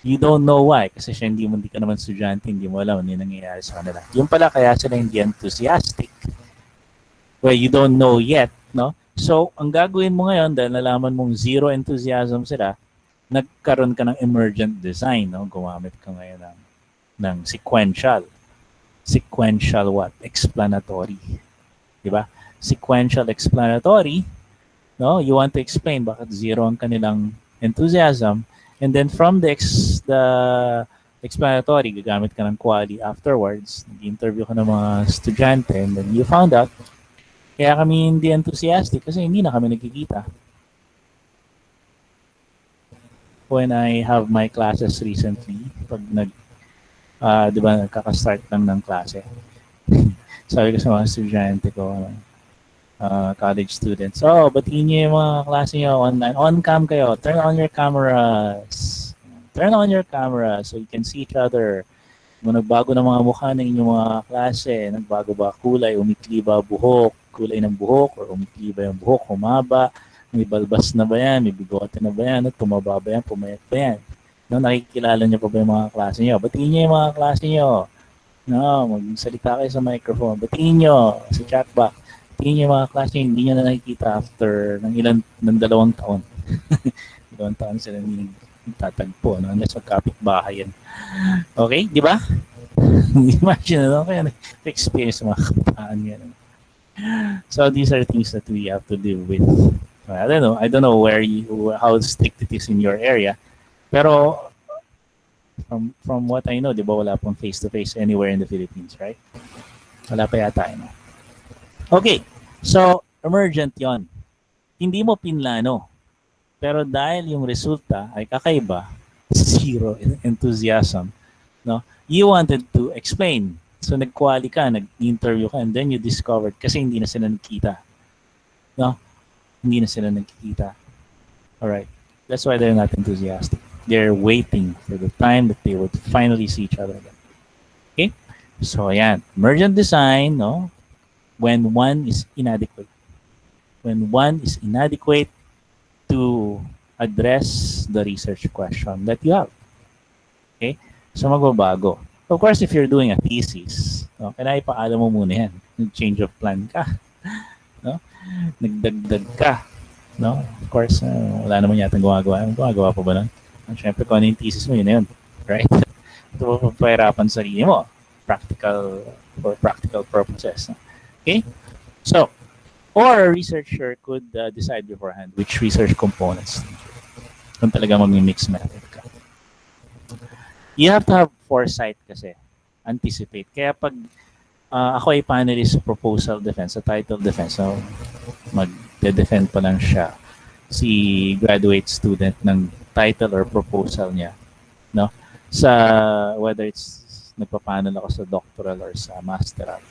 You don't know why. Kasi siya hindi ka naman estudyante, hindi mo alam ano yung nangyayari sa kanila. Yung pala kaya sila hindi enthusiastic. Well, you don't know yet, no? So, ang gagawin mo ngayon, dahil nalaman mong zero enthusiasm sila, nagkaroon ka ng emergent design, no? Gumamit ka ngayon ng sequential. Sequential what? Explanatory. Diba? Sequential explanatory. No, you want to explain bakit zero ang kanilang enthusiasm, and then from the explanatory, gagamit ka ng quali afterwards, nag-interview ka ng mga estudyante, and then you found out, kaya kami hindi enthusiastic kasi hindi na kami nagkikita. When I have my classes recently, pag di ba, kakastart lang ng klase, sabi ko sa mga estudyante ko, college students. Oh, batiin niyo yung mga klase niyo online. On-cam kayo. Turn on your cameras. Turn on your cameras so you can see each other. Kung nagbago ng mga mukha ng inyong mga klase, nagbago ba kulay, umikli ba buhok, kulay ng buhok, or umikli ba yung buhok, humaba, may balbas na ba yan, may bigote na ba yan, tumaba ba yan, pumayat ba yan. No, nakikilala niyo pa ba yung mga klase niyo? Batiin niyo yung mga klase niyo. No, magsalita kayo sa microphone. Batiin niyo sa chat box. Tingin yung mga klase, hindi nyo na nakikita after ng 2 taon. 2 taon sila tatagpo, no? Unless magkapit-bahay yan. Okay, di ba? Imagine, no? Kaya experience mga kabataan yan. So, these are things that we have to deal with. I don't know how strict it is in your area. Pero, from what I know, di ba, wala pong face-to-face anywhere in the Philippines, right? Wala pa yata, no? Okay, so emergent yon. Hindi mo pinlano. Pero dahil yung resulta ay kakaiba, zero enthusiasm, no? You wanted to explain So nag-quali ka, nag-interview ka, and then you discovered kasi hindi na sila nagkita. No? Hindi na sila nagkikita. Alright. That's why they're not enthusiastic. They're waiting for the time that they would finally see each other again. Okay? So ayan, emergent design, no? When one is inadequate. When one is inadequate to address the research question that you have. Okay? So magbabago. Of course, if you're doing a thesis, no, kailangan ipaalam mo muna yan. Change of plan ka. No? Nagdagdag ka. No? Of course, wala naman yata gumagawa. Gumagawa pa ba nun? Siyempre, kung ano yung thesis mo, yun na yun. Right? Ito, pahirapan sa sarili mo. Practical, for practical purposes. Okay? So, or a researcher could decide beforehand which research components kung talaga mag-mix method ka. You have to have foresight kasi. Anticipate. Kaya pag ako ay panelist sa proposal defense, sa title defense, so mag-defend pa lang siya, si graduate student ng title or proposal niya, no? Sa whether it's nagpapanel ako sa doctoral or sa masteral.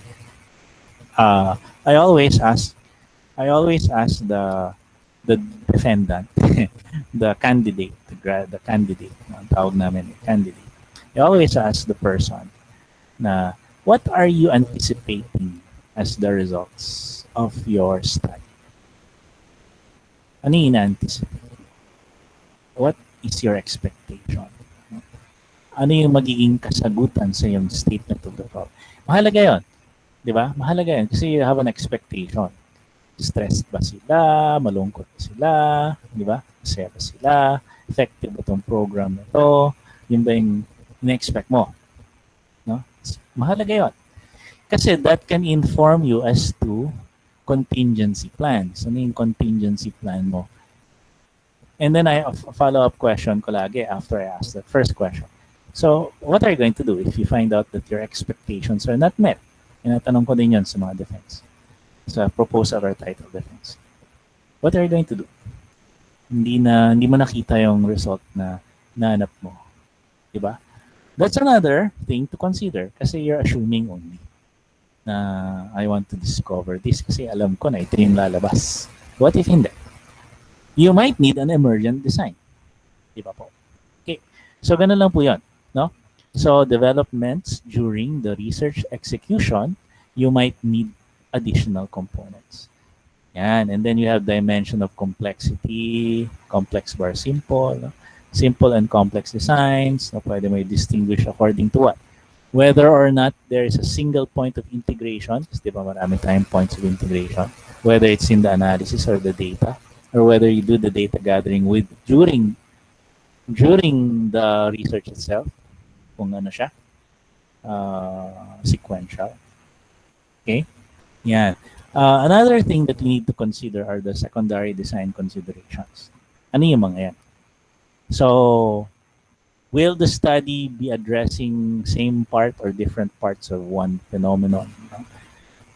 I always ask the defendant, the candidate, the candidate, ang tawag namin, candidate. I always ask the person na what are you anticipating as the results of your study? Ano yung ina-anticipate? What is your expectation? Ano yung magiging kasagutan sa yung statement of the problem? Mahalaga yun. Di ba? Mahalaga yun kasi you have an expectation. Stressed ba sila? Malungkot ba sila? Di ba? Masaya ba sila? Effective ba itong program na ito? Yun ba yung ina-expect mo? No? Mahalaga yun. Kasi that can inform you as to contingency plans. Ano yung contingency plan mo? And then a follow-up question ko lagi after I ask the first question. So, what are you going to do if you find out that your expectations are not met? Tinatanong ko din yun sa mga defense. Sa proposal or title defense. What are you going to do? Hindi mo nakita yung result na nahanap mo. Diba? That's another thing to consider kasi you're assuming only na I want to discover this kasi alam ko na ito yung lalabas. What if hindi? You might need an emergent design. Diba po? Okay. So, ganun lang po yun. No? So, developments during the research execution, you might need additional components. Yan. And then you have dimension of complexity, complex bar simple, no? Simple and complex designs. No? Pwede may distinguish according to what? Whether or not there is a single point of integration, kasi di ba marami tayong points of integration, whether it's in the analysis or the data, or whether you do the data gathering with during the research itself, kung ano siya, sequential. Okay? Yan. Another thing that we need to consider are the secondary design considerations. Ano yung mga yan? So, will the study be addressing same part or different parts of one phenomenon?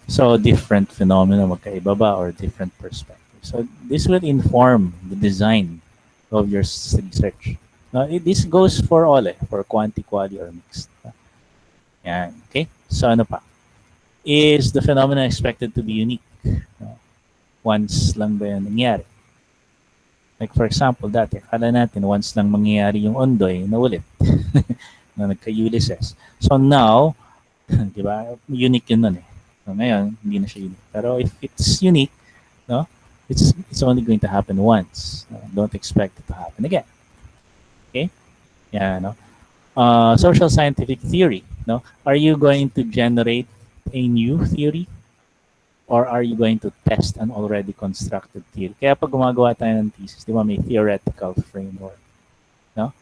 So, different phenomena, magkaiba ba, or different perspectives. So, this will inform the design of your research. Now, this goes for all, for quanti, quali, or mixed. Yan. Okay? So, ano pa? Is the phenomenon expected to be unique? Once lang ba yan nangyari? Like for example, dati, akala natin once lang mangyayari yung Ondoy na ulit na nagka-Ulysses. So now, di ba, unique yun nun eh. So ngayon, hindi na siya unique. Pero if it's unique, no, it's only going to happen once. Don't expect it to happen again. Okay? Yeah, no? Social scientific theory, no? Are you going to generate a new theory? Or are you going to test an already constructed theory? Kaya pag gumagawa tayo ng thesis, di ba, may theoretical framework. No?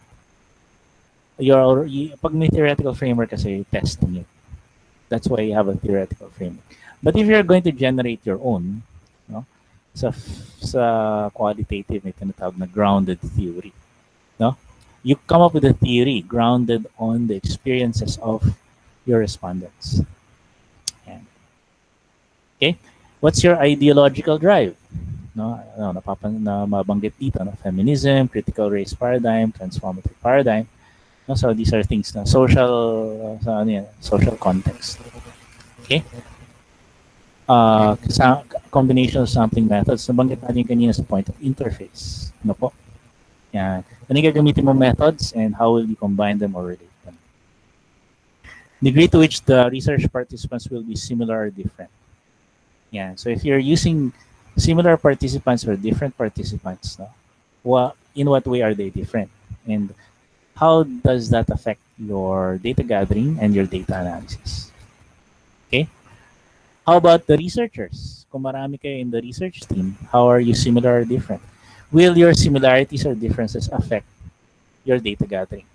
Pag may theoretical framework kasi, testing it. That's why you have a theoretical framework. But if you're going to generate your own, no? Sa qualitative, may tinatawag na grounded theory. No? You come up with a theory grounded on the experiences of your respondents. Okay? What's your ideological drive? No, mabanggit dito, no? Feminism, critical race paradigm, transformative paradigm. No? So these are things na social, sa ano yan, social context. Okay? Combination of sampling methods. Nabanggit natin kanina sa point of interface. Ano po? Yan. Ano yung gagamitin mo methods and how will you combine them or relate them? Degree to which the research participants will be similar or different. Yeah. So if you're using similar participants or different participants, no, in what way are they different? And how does that affect your data gathering and your data analysis? Okay. How about the researchers? Kung marami kayo in the research team, how are you similar or different? Will your similarities or differences affect your data gathering?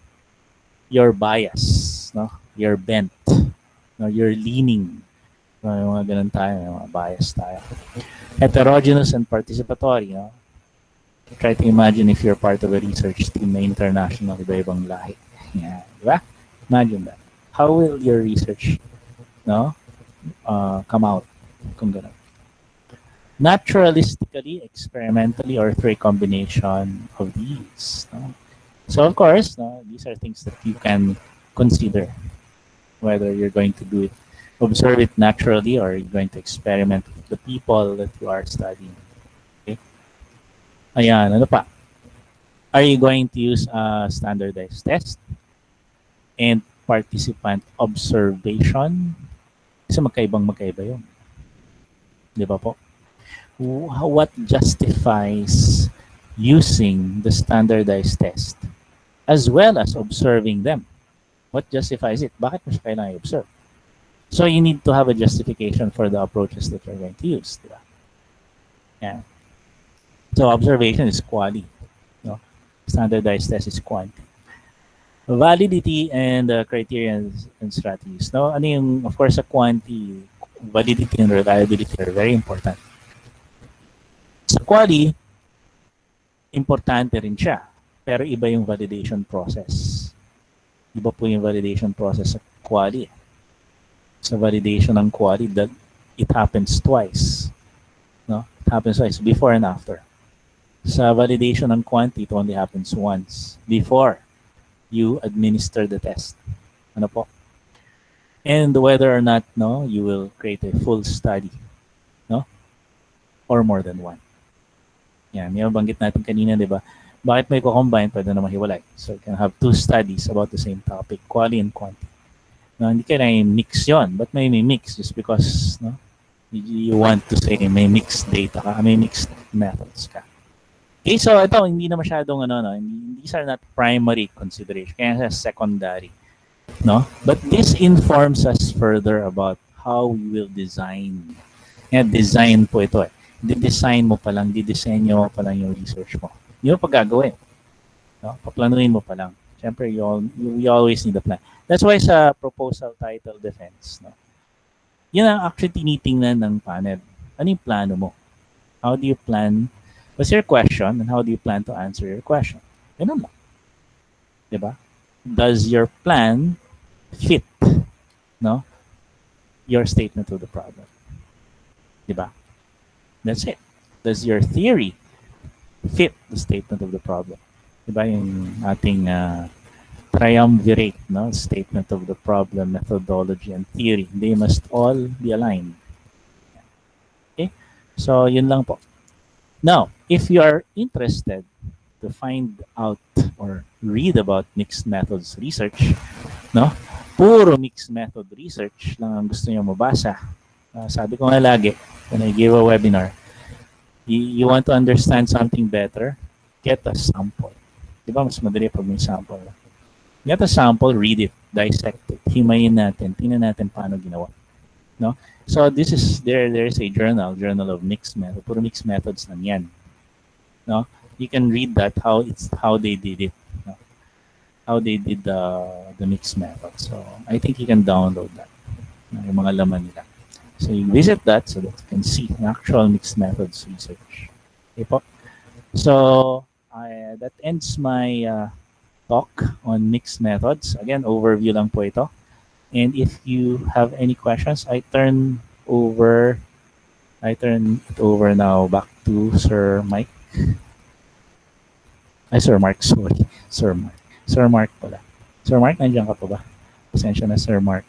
Your bias, no? Your bent, no? Your leaning. No, yung mga ganun tayo, yung mga bias tayo. Heterogeneous and participatory, no? Try to imagine if you're part of a research team na international, iba-ibang lahi. Yeah, di ba? Imagine that. How will your research, no, come out kung ganun? Naturalistically, experimentally, or through a combination of these. No? So of course, no, these are things that you can consider whether you're going to do it, observe it naturally, or you're going to experiment with the people that you are studying. Okay? Ayan, ano pa? Are you going to use a standardized test and participant observation? Kasi magkaiba yun. Di ba po? What justifies using the standardized test as well as observing them? What justifies it? Bakit mo siya kailangan i-observe? So you need to have a justification for the approaches that you're going to use. Diba? Yeah. So observation is quality. No? Standardized test is quantity. Validity and criteria and strategies. No? Ano yung, of course, sa quantity, validity and reliability are very important. Sa quality, importante rin siya. Pero iba yung validation process. Iba po yung validation process sa quality. Sa validation ng quality, that it happens twice. No? It happens twice, before and after. Sa validation ng quantity, it only happens once, before you administer the test. Ano po? And whether or not, no, you will create a full study, no? Or more than one. Yan, yung banggit natin kanina, di ba? Bakit may co-combine? Pwede na mahiwalay. So you can have two studies about the same topic, quality and quantity. No, hindi kailangan mix yon, but may mix just because, no, you want to say may mixed data ka, may mixed methods ka. Okay, so ito, hindi na masyadong, these are not primary consideration, kaya secondary. No? But this informs us further about how we will design. Kaya design po ito eh. Didesign mo pa lang, didisenyo mo pa lang yung research mo. Hindi mo pa gagawin. No? Paplanuin mo pa lang. Siyempre, you always need a plan. That's why sa proposal title defense, no? Yun ang actually tinitingnan ng panel. Ano yung plano mo? How do you plan? What's your question and how do you plan to answer your question? Ganun lang. Diba? Does your plan fit, no, your statement of the problem? Diba? That's it. Does your theory fit the statement of the problem? Diba yung ating triumvirate, no, statement of the problem, methodology, and theory. They must all be aligned. Okay? So, yun lang po. Now, if you are interested to find out or read about mixed methods research, no, puro mixed method research lang ang gusto niyo mabasa. Sabi ko nga lagi, when I give a webinar, you want to understand something better, get a sample. Di ba, mas madali pag may sample. Get a sample, read it, dissect it, himayin natin, tingnan natin paano ginawa. No? So this is, there is a journal of mixed method, puro mixed methods lang yan. No? You can read that, how they did it. No? How they did the mixed method. So I think you can download that. Yung mga laman nila. So you visit that so that you can see the actual mixed methods research. Okay po? So that ends my talk on mixed methods. Again, overview lang po ito. And if you have any questions, I turn it over now back to Sir Mike. Ay, Sir Mark, sorry. Sir Mark pala. Sir Mark, nandiyan ka pa ba? Pasensya na, Sir Mark.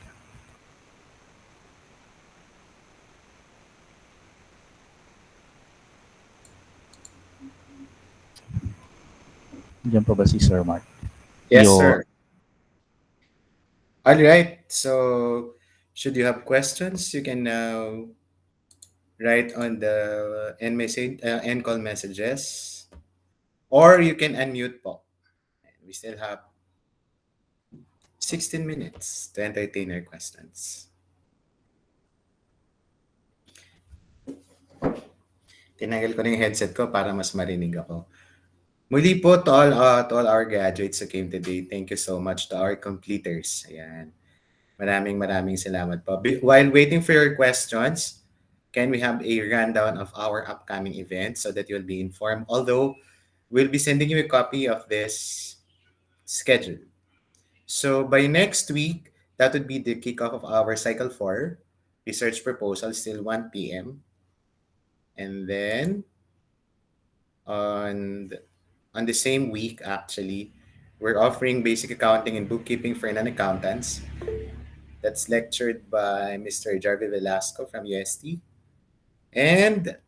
Nandiyan pa ba si Sir Mark? Yes, Yo, sir. All right. So, should you have questions, you can now write on the end message, end call messages, or you can unmute po. We still have 16 minutes to entertain your questions. Tinanggal ko na yung headset ko para mas marinig ako. Muli po to all our graduates who came today, thank you so much to our completers. Ayan. Maraming salamat po. While waiting for your questions, can we have a rundown of our upcoming events so that you'll be informed? Although, we'll be sending you a copy of this schedule. So, by next week, that would be the kickoff of our Cycle 4 research proposal, still 1 p.m. And then, on on the same week, actually, we're offering basic accounting and bookkeeping for non-accountants. That's lectured by Mr. Jarvis Velasco from UST. And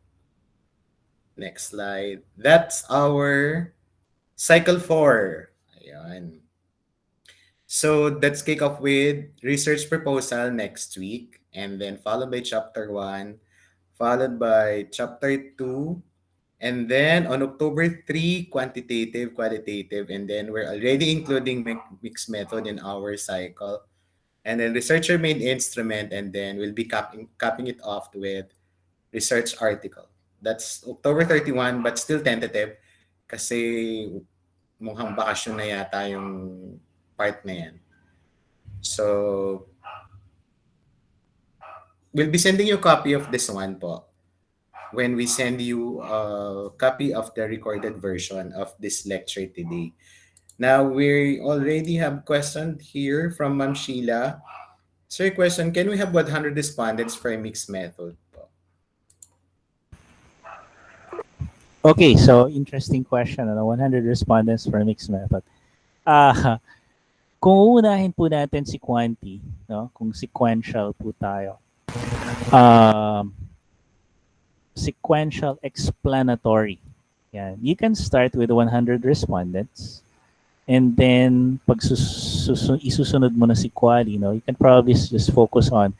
next slide. That's our cycle 4. Ayan. So let's kick off with research proposal next week, and then followed by chapter 1, followed by chapter 2, and then on October 3, quantitative, and then we're already including mixed method in our cycle. And then researcher made instrument, and then we'll be capping it off with research article. That's October 31, but still tentative kasi mukhang bakasyon na yata yung part na yan. So, we'll be sending you a copy of this one po when we send you a copy of the recorded version of this lecture today. Now, we already have question here from Ma'am Sheila. Sir, question, can we have 100 respondents for a mixed method po? okay, so interesting question. 100 respondents for mixed method. Kung uunahin po natin si Quanti, no? Kung sequential po tayo. Sequential explanatory. Yan. You can start with 100 respondents, and then pag isusunod mo na si Quali, no, you can probably just focus on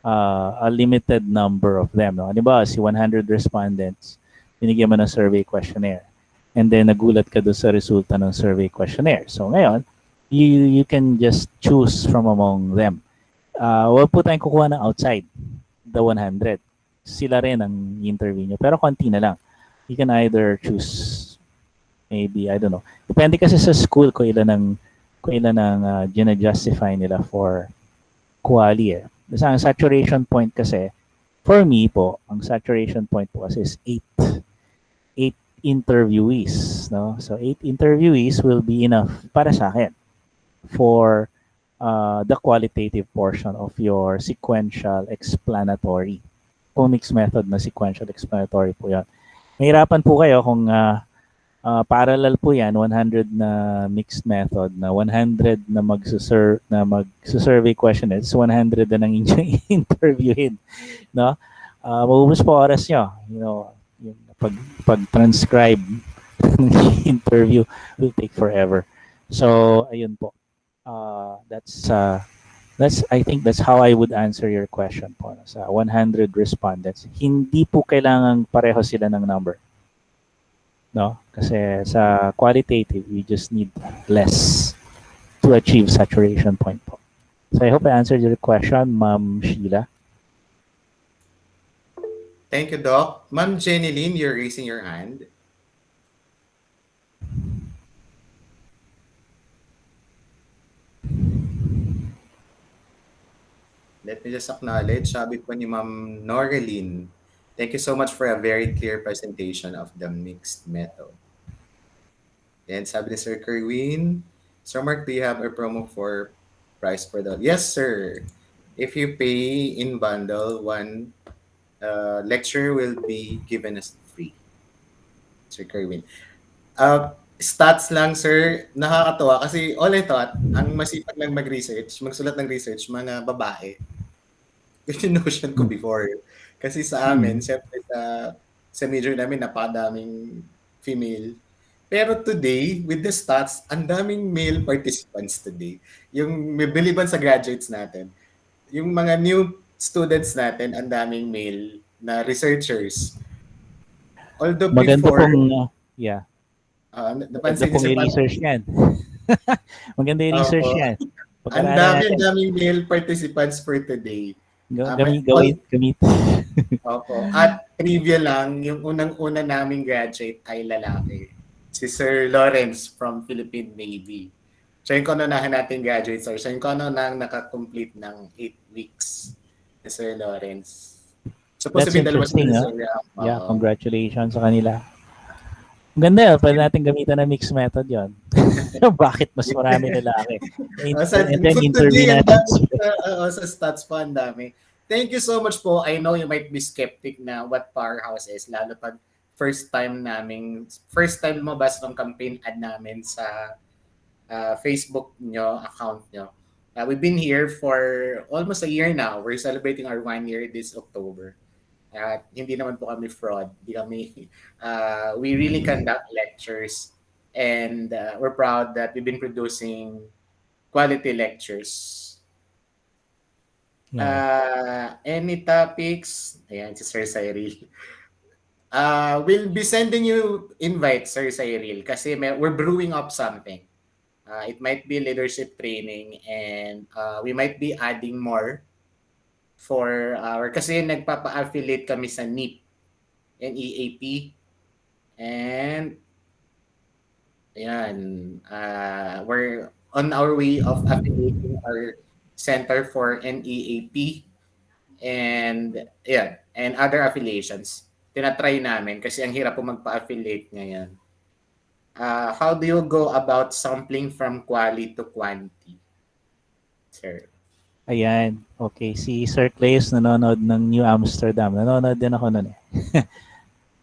a limited number of them. No? Halimbawa, si 100 respondents, binigyan mo ng survey questionnaire. And then nagulat ka doon sa resulta ng survey questionnaire. So ngayon, you can just choose from among them. Huwag po tayong kukuha ng outside the 100. Sila rin ang interview nyo. Pero konti na lang. You can either choose maybe, I don't know. Depende kasi sa school kung ilan ang gina-justify nila for quali eh. Basta ang saturation point kasi, for me po, ang saturation point po kasi is 8 interviewees. No? So 8 interviewees will be enough para sa akin for the qualitative portion of your sequential explanatory. Kung mixed method na sequential explanatory po yan. Mahirapan po kayo kung parallel po yan, 100 na mixed method, na 100 na magsusurvey questionnaires, 100 na nang interviewin. No? Maubos po oras nyo. You know, yung pag-transcribe ng interview will take forever. So, ayun po. I think that's how I would answer your question po. Sa 100 respondents, hindi po kailangan pareho sila ng number. No? Kasi sa qualitative, we just need less to achieve saturation point po. So I hope I answered your question, Ma'am Sheila. Thank you, Doc. Ma'am Jenny Lynn, you're raising your hand. Let me just acknowledge, sabi po ni Ma'am Noreline, thank you so much for a very clear presentation of the mixed method. And sabi ni Sir Kerwin, Sir Mark, do you have a promo for price per dollar? Yes, sir. If you pay in bundle, one lecture will be given as free. Sir Kerwin. Stats lang, sir, nakakatuwa kasi all I thought, ang masipag lang mag-research, magsulat ng research, mga babae. Yun yung notion ko Mm. before. Kasi sa amin, Mm. syempre sa major namin, napadaming female. Pero today, with the stats, ang daming male participants today. Yung mabiliban sa graduates natin. Yung mga new students natin, ang daming male na researchers. Although Maganda before, pong, yeah, maganda napansin niyo pong sir, i-research yan. Maganda i-research opo, yan. ang Pag-aralan dami, ang natin. daming male participants for today. All, Gamit. opo. At trivia lang, yung unang-una naming graduate ay lalaki. Si Sir Lawrence from Philippine Navy. Siya yung kanunahan nating graduate, sir. Siya yung kanunahan nakakomplete ng 8 weeks. Si Sir Lawrence. Supposed to That's be dalawa sila, interesting, sir. ah. Yeah, congratulations sa kanila. Ganda yun, pwede natin gamitan ng mixed method yon. Bakit mas marami lalaki? And then For interview today, ang natin. dami sa stats po, ang dami. Thank you so much po. I know you might be skeptic na what Powerhouse is, lalo pag first time lumabas ng campaign ad namin sa Facebook nyo, account nyo. We've been here for almost a year now. We're celebrating our 1 year this October. At hindi naman po kami fraud. Hindi kami, we really conduct lectures and we're proud that we've been producing quality lectures. Yeah. Any topics? Ayan, si Sir Cyril. We'll be sending you invites, Sir Cyril, kasi we're brewing up something. It might be leadership training and we might be adding more for our, kasi nagpapa-affiliate kami sa NEEP, NEAP, and ayan, we're on our way of affiliating our center for NEAP and yeah, and other affiliations. Tinatry namin kasi ang hirap po magpa-affiliate ngayon. How do you go about sampling from quality to quantity, sir? Ayan. Okay. Si Sir Clayus nanonood ng New Amsterdam. Nanonood din ako nun eh.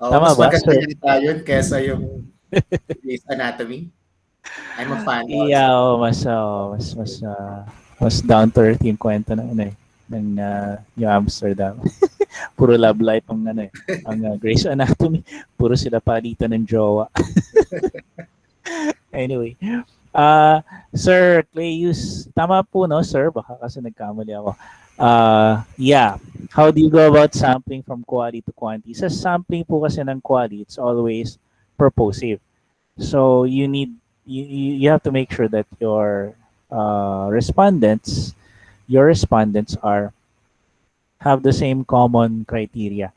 Tama Mas ba, maganda Sir? yata yun kesa yung Grey's Anatomy. I'm a fan Yeah, also. mas down to earth yung kwento ng ano eh, ng New Amsterdam. Puro love life ang ano eh. Ang Grey's Anatomy, puro sila palitan ng jowa. Anyway, Sir Clayus, tama po no, sir? Baka kasi nagkamali ako. Yeah, how do you go about sampling from quality to quantity? Sa sampling po kasi ng quality, it's always purposive. So you have to make sure that your respondents are have the same common criteria.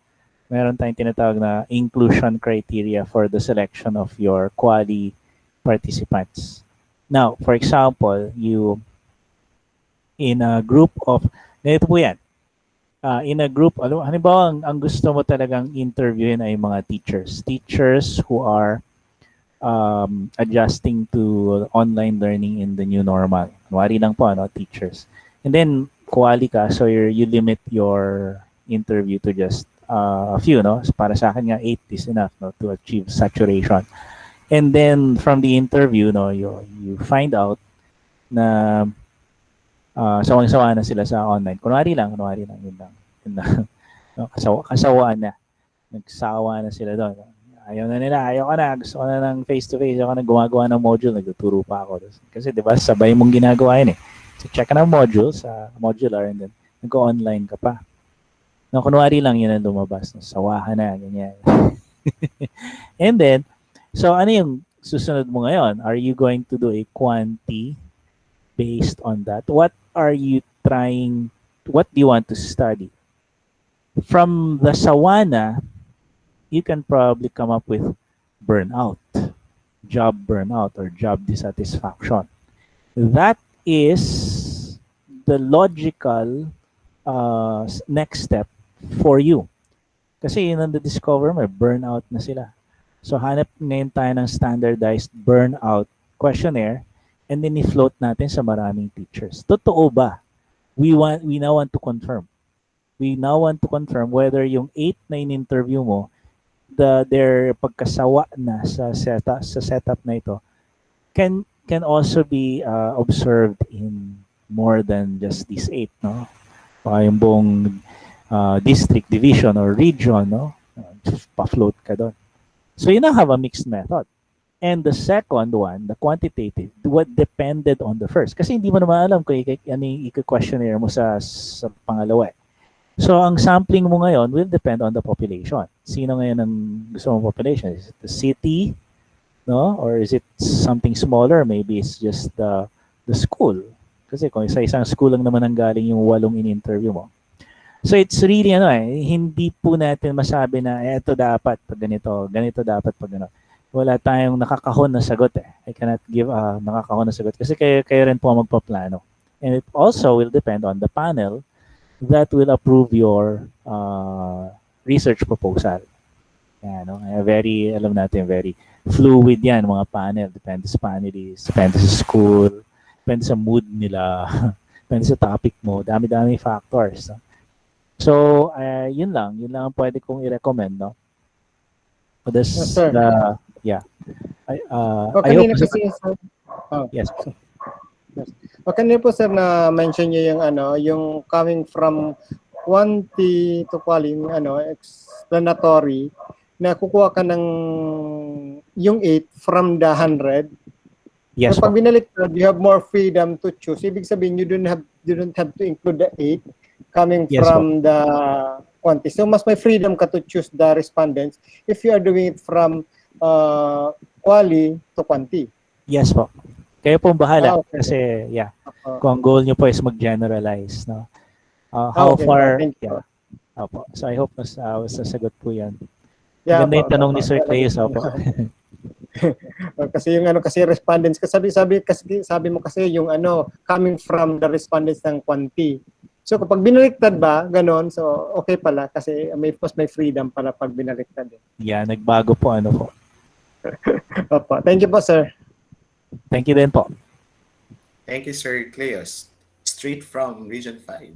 Meron tayong tinatawag na inclusion criteria for the selection of your quali participants. Now, for example, you in a group of, ganito po yan, in a group, halimbawa, ang gusto mo talagang interviewin ay mga teachers. Teachers who are adjusting to online learning in the new normal. Kunwari lang po, teachers. And then, quali ka, so you limit your interview to just a few, no? Para sa akin nga, 8 is enough, no, to achieve saturation. And then, from the interview, no, you find out na sawang-sawa na sila sa online. Kunwari lang, yun lang. No, kasawaan na. Nagsawa na sila doon. Ayaw na nila, ayaw ka na, gusto ko na ng face-to-face, ayaw ka na gumagawa ng module, nagtuturo pa ako. Kasi di ba, sabay mong ginagawa yun eh. So, check ka ng module sa modular and then nag-online ka pa. No, kunwari lang yun ang lumabas. Sawahan na, ganyan. And then, so ano yung susunod mo ngayon? Are you going to do a quanti based on that? What do you want to study? From the sawana, you can probably come up with burnout, job burnout, or job dissatisfaction. That is the logical next step for you. Kasi yun ang discover mo, burnout na sila. So hanap ngayon tayo ng standardized burnout questionnaire and then i-float natin sa maraming teachers. Totoo ba? We now want to confirm. We now want to confirm whether yung 8 na in-interview mo, their pagkasawa na sa setup na ito can also be observed in more than just these eight, no? Yung buong district, division, or region, no? Pa-float ka doon. So you now have a mixed method. And the second one, the quantitative, what depended on the first. Kasi hindi mo naman alam kung ano yung i-questionnaire mo sa pangalawa. So ang sampling mo ngayon will depend on the population. Sino ngayon ang gusto mong population? Is it the city, no? Or is it something smaller? Maybe it's just the school. Kasi kung isa-isang school lang naman ang galing yung 8 in-interview mo. So it's really hindi po natin masabi na eto dapat pag ganito, ganito dapat pag ganito. Wala tayong nakakahon na sagot eh. I cannot give a nakakahon na sagot kasi kayo rin po magpaplano. And it also will depend on the panel that will approve your research proposal. Yan, no? Alam natin, very fluid yan, mga panel. Depende sa panelists, depende sa school, depende sa mood nila, depende sa topic mo, dami-dami factors. No? So, yun lang ang pwede kong i-recommend, no? This, Yes, sir. yeah. I Kanina hope, kasi, sir, yes. kanina po sir na mention niyo yung yung coming from quantity to quality, explanatory, na kukuha ka ng yung 8 from the 100. Yes, So pag binaliktad, you have more freedom to choose. Ibig sabihin, you don't have to include the 8 coming Yes, from the quantity. So mas may freedom ka to choose the respondents if you are doing it from quali to quanti. Yes po. Kayo po bahala. Okay. Kasi, yeah. Kung ang goal nyo po is mag-generalize, no? How Okay. far, Thank you. yeah. Opo. So, I hope nasasagot po yan. Yeah, Ganda yung tanong ni Sir Clayus, opo. Kasi yung kasi respondents, sabi mo kasi yung coming from the respondents ng quanti. So kapag binaliktad ba, ganon, so okay pala kasi may freedom pala pag binaliktad. Yeah, nagbago po po. Opo. Thank you po, sir. Thank you din po. Thank you, Sir Cleos. Straight from Region 5.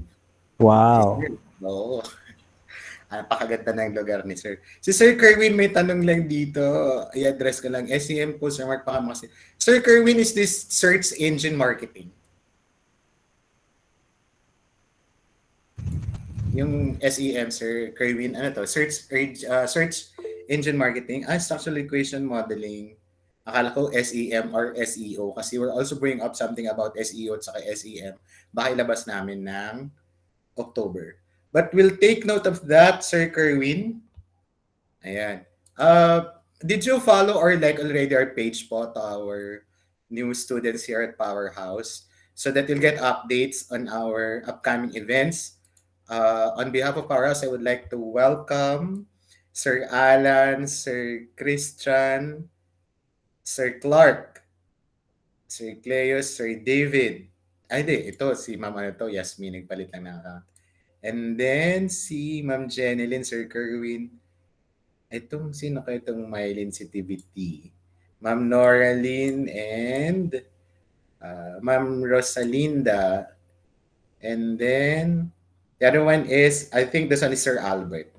Wow. Oo. Napakaganda ng lugar ni Sir. Si Sir Kerwin may tanong lang dito. I-address ko lang. SEM po, Sir Mark, baka kasi. Sir Kerwin, is this search engine marketing? Yung SEM, Sir Kerwin, Search engine marketing. Structural equation modeling. Akala ko SEM or SEO kasi we're also bringing up something about SEO at saka SEM. Baka ilabas namin ng October. But we'll take note of that, Sir Kerwin. Ayan. Did you follow or like already our page po to our new students here at Powerhouse so that you'll get updates on our upcoming events? On behalf of Powerhouse, I would like to welcome Sir Alan, Sir Christian, Sir Clark, Sir Cleus, Sir David. Ito, si Ma'am Yasmin, nagpalit lang ng account. And then, si Ma'am Jenilyn, Sir Kerwin. Sino kayo itong Mylene Sensitivity? Ma'am Noraline and Ma'am Rosalinda. And then, the other one is, I think this one is Sir Albert.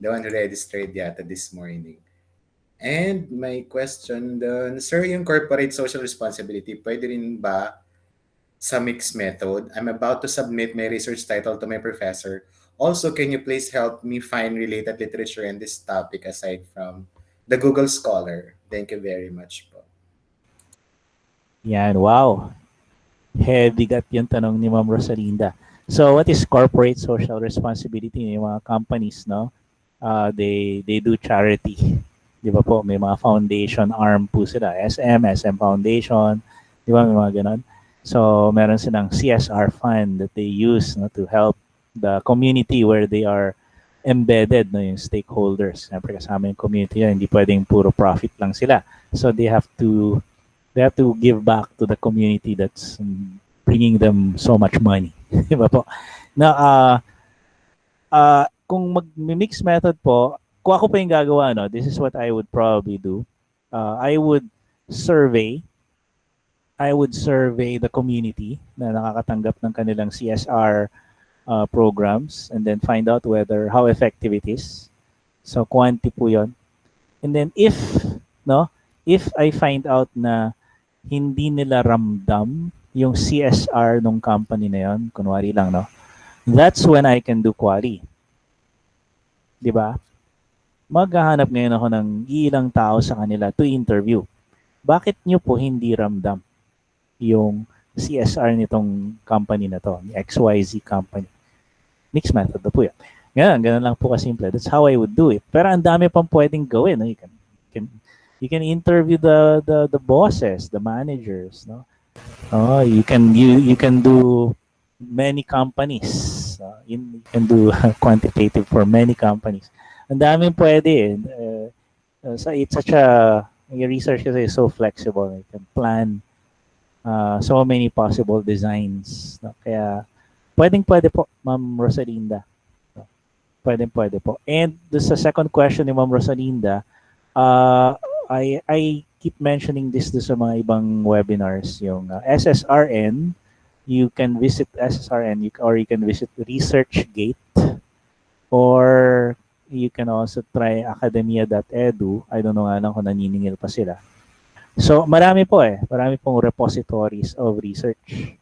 The one who registered yata this morning. And my question doon, Sir, yung corporate social responsibility, pwede rin ba sa mixed method? I'm about to submit my research title to my professor. Also, can you please help me find related literature in this topic aside from the Google Scholar? Thank you very much po. Yan, wow. Heavy got yung tanong ni Ma'am Rosalinda. So, what is corporate social responsibility? Yung mga companies, no? They do charity. Di ba po? May mga foundation arm po sila. SM Foundation. Di ba? May mga ganon. So, meron silang CSR fund that they use to help the community where they are embedded, yung stakeholders. Siyempre kasama yung community yan. Hindi pwedeng puro profit lang sila. So, they have to give back to the community that's bringing them so much money. Di ba po? Na, kung mag-mix method po, kung ako pa yung gagawa, this is what I would probably do. I would survey the community na nakakatanggap ng kanilang CSR programs and then find out how effective it is. So quantity po 'yon. And then if no, if I find out na hindi nila ramdam yung CSR nung company na 'yon, kunwari lang no, that's when I can do query. 'Di ba? Maghahanap ngayon ako ng ilang tao sa kanila to interview. Bakit nyo po hindi ramdam yung CSR nitong company na to, ni XYZ company? Mixed method na po yan. Ganun lang po kasimple. That's how I would do it. Pero ang dami pang pwedeng gawin. No? Can, you can interview the bosses, the managers. No? Oh, you can do many companies. You can do quantitative for many companies. Ang daming pwede eh. So it's such a yung research kasi is so flexible. You can plan so many possible designs. No? Kaya pwede po, Ma'am Rosalinda. No? Pwede po. And sa second question ni Ma'am Rosalinda, I keep mentioning this sa mga ibang webinars, yung SSRN, you can visit SSRN or you can visit ResearchGate or you can also try academia.edu. I don't know nga lang kung naniningil pa sila. So marami po marami pong repositories of research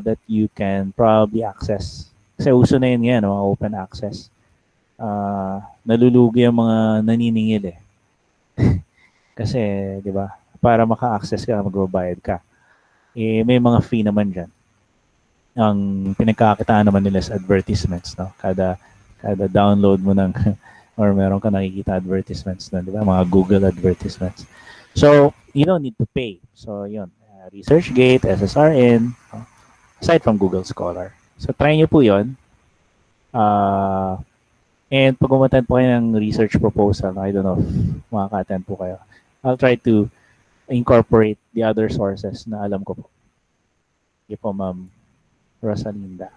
that you can probably access. Kasi uso na yun ngayon, open access. Nalulugi ang mga naniningil eh. Kasi, di ba, para maka-access ka, magbabayad ka. Eh, may mga fee naman dyan. Ang pinagkakitaan naman nila sa advertisements, no? Kada download mo ng, or meron ka nakikita advertisements na, di ba? Mga Google advertisements. So, you don't need to pay. So, yun. ResearchGate, SSRN, aside from Google Scholar. So, try nyo po yun. And pag umattend po kayo ng research proposal, I don't know if makaka-attend po kayo. I'll try to incorporate the other sources na alam ko po. Sige po, Ma'am Rosalinda.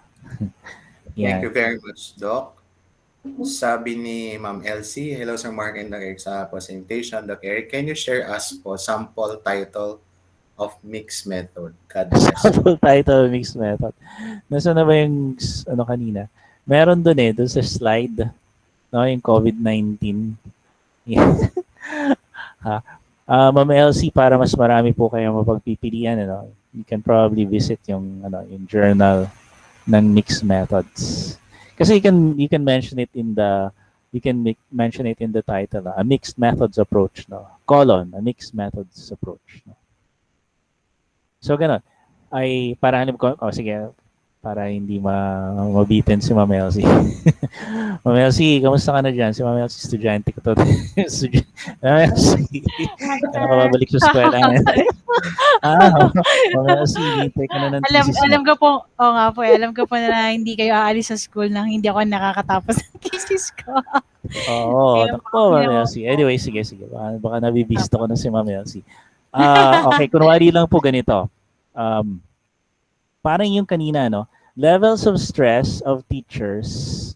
Thank you very much, Doc. Sabi ni Ma'am Elsie, hello Sir Mark and Doc Eric sa presentation. Doc Eric, can you share us po sample title of mixed method? God bless. Sample title mixed method. Nasaan na ba yung ano kanina? Meron doon doon sa slide, no, yung COVID-19. Ha? Ma'am Elsie, para mas marami po kayong mapagpipilian, ano, you can probably visit yung yung journal ng mixed methods. Kasi you can mention it in the mention it in the title, a mixed methods approach, no. A mixed methods approach, no. So ganun. Ay para ko, sige, para hindi mabitin si Ma'am Elsie. Ma'am Elsie, kamusta ka na dyan? Si Ma'am Elsie, estudyante ko to. Ma'am Elsie, ano ka babalik sa eskwela? Ma'am Elsie, hintay ka na ng thesis mo. Alam ko po, nga po alam ko po na hindi kayo aalis sa school nang hindi ako nakakatapos ng thesis ko. Oo, naku, Ma'am Elsie. Anyway, sige. Baka nabibisto ko na si Ma'am Elsie. Okay, kunwari lang po ganito. Parang yung kanina, no? Levels of stress of teachers